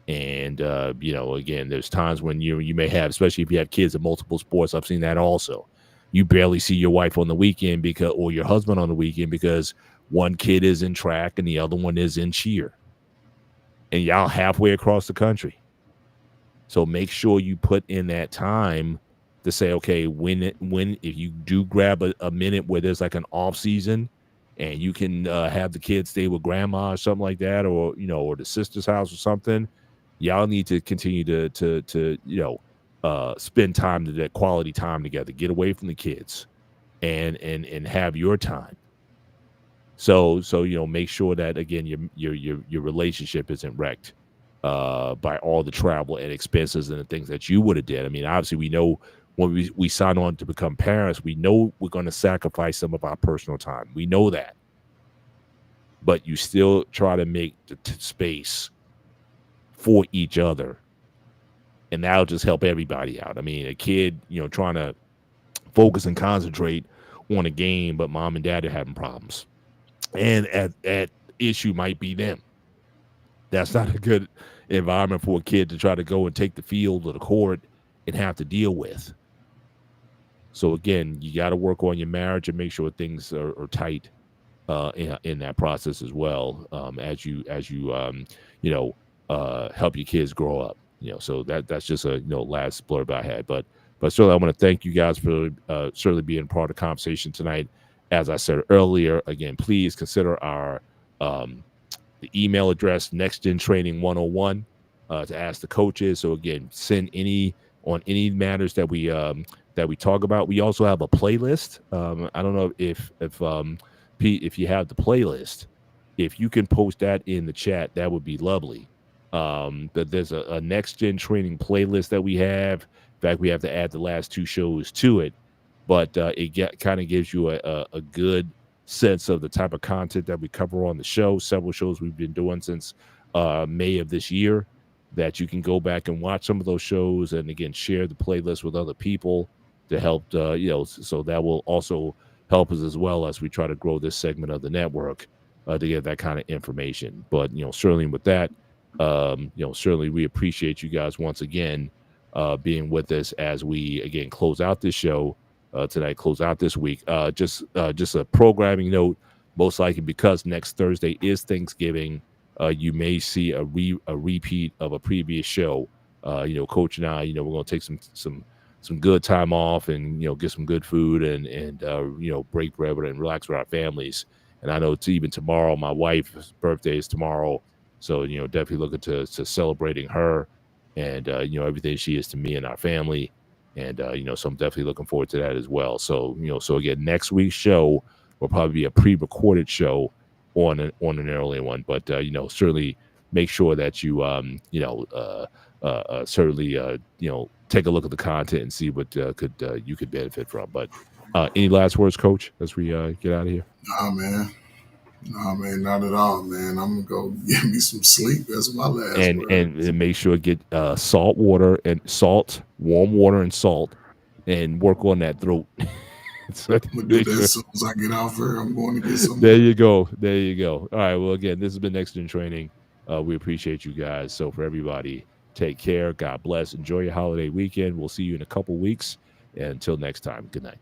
And again, there's times when you may have, especially if you have kids in multiple sports. I've seen that also. You barely see your wife on the weekend or your husband on the weekend because one kid is in track and the other one is in cheer, and y'all halfway across the country. So make sure you put in that time to say, okay, when if you do grab a minute where there's like an off season, and you can have the kids stay with grandma or something like that, or the sister's house or something, y'all need to continue to spend time, to that quality time together. Get away from the kids and have your time. So make sure that again your relationship isn't wrecked by all the travel and expenses and the things that you would have did. I mean, obviously we know when we sign on to become parents, we know we're going to sacrifice some of our personal time. We know that, but you still try to make the space for each other, and that'll just help everybody out. I mean, a kid, trying to focus and concentrate on a game, but mom and dad are having problems, and at issue might be them. That's not a good environment for a kid to try to go and take the field or the court and have to deal with. So again, you got to work on your marriage and make sure things are tight in that process as well, as you help your kids grow up. So that's just a last blurb I had, but certainly I want to thank you guys for certainly being part of the conversation tonight. As I said earlier, again, please consider our the email address nextgentraining101 to ask the coaches. So again, send any matters that we talk about. We also have a playlist. I don't know if Pete, if you have the playlist, if you can post that in the chat, that would be lovely. But there's a next gen training playlist that we have. In fact, we have to add the last two shows to it, but it kind of gives you a good sense of the type of content that we cover on the show. Several shows we've been doing since May of this year, that you can go back and watch some of those shows, and again share the playlist with other people to help so that will also help us as well as we try to grow this segment of the network to get that kind of information. But certainly with that, certainly we appreciate you guys once again being with us as we again close out this show tonight, close out this week. Just a programming note, most likely because next Thursday is Thanksgiving, you may see a repeat of a previous show. Coach and I, we're going to take some good time off and get some good food and break bread and relax with our families. And I know it's even tomorrow, my wife's birthday is tomorrow, so definitely looking to celebrating her and everything she is to me and our family. And so I'm definitely looking forward to that as well. So so again, next week's show will probably be a pre-recorded show on an early one, but certainly make sure that you certainly take a look at the content and see what you could benefit from. But any last words, Coach, as we get out of here? Nah, man. Nah, man, not at all, man. I'm gonna go get me some sleep. That's my last And word. make sure get salt water and salt, warm water and salt, and work on that throat. So I'm gonna do make that sure- as soon as I get off here. I'm going to get some. there you go. There you go. All right. Well, again, this has been Next Gen Training. We appreciate you guys. So for everybody, take care. God bless. Enjoy your holiday weekend. We'll see you in a couple weeks. And until next time, good night.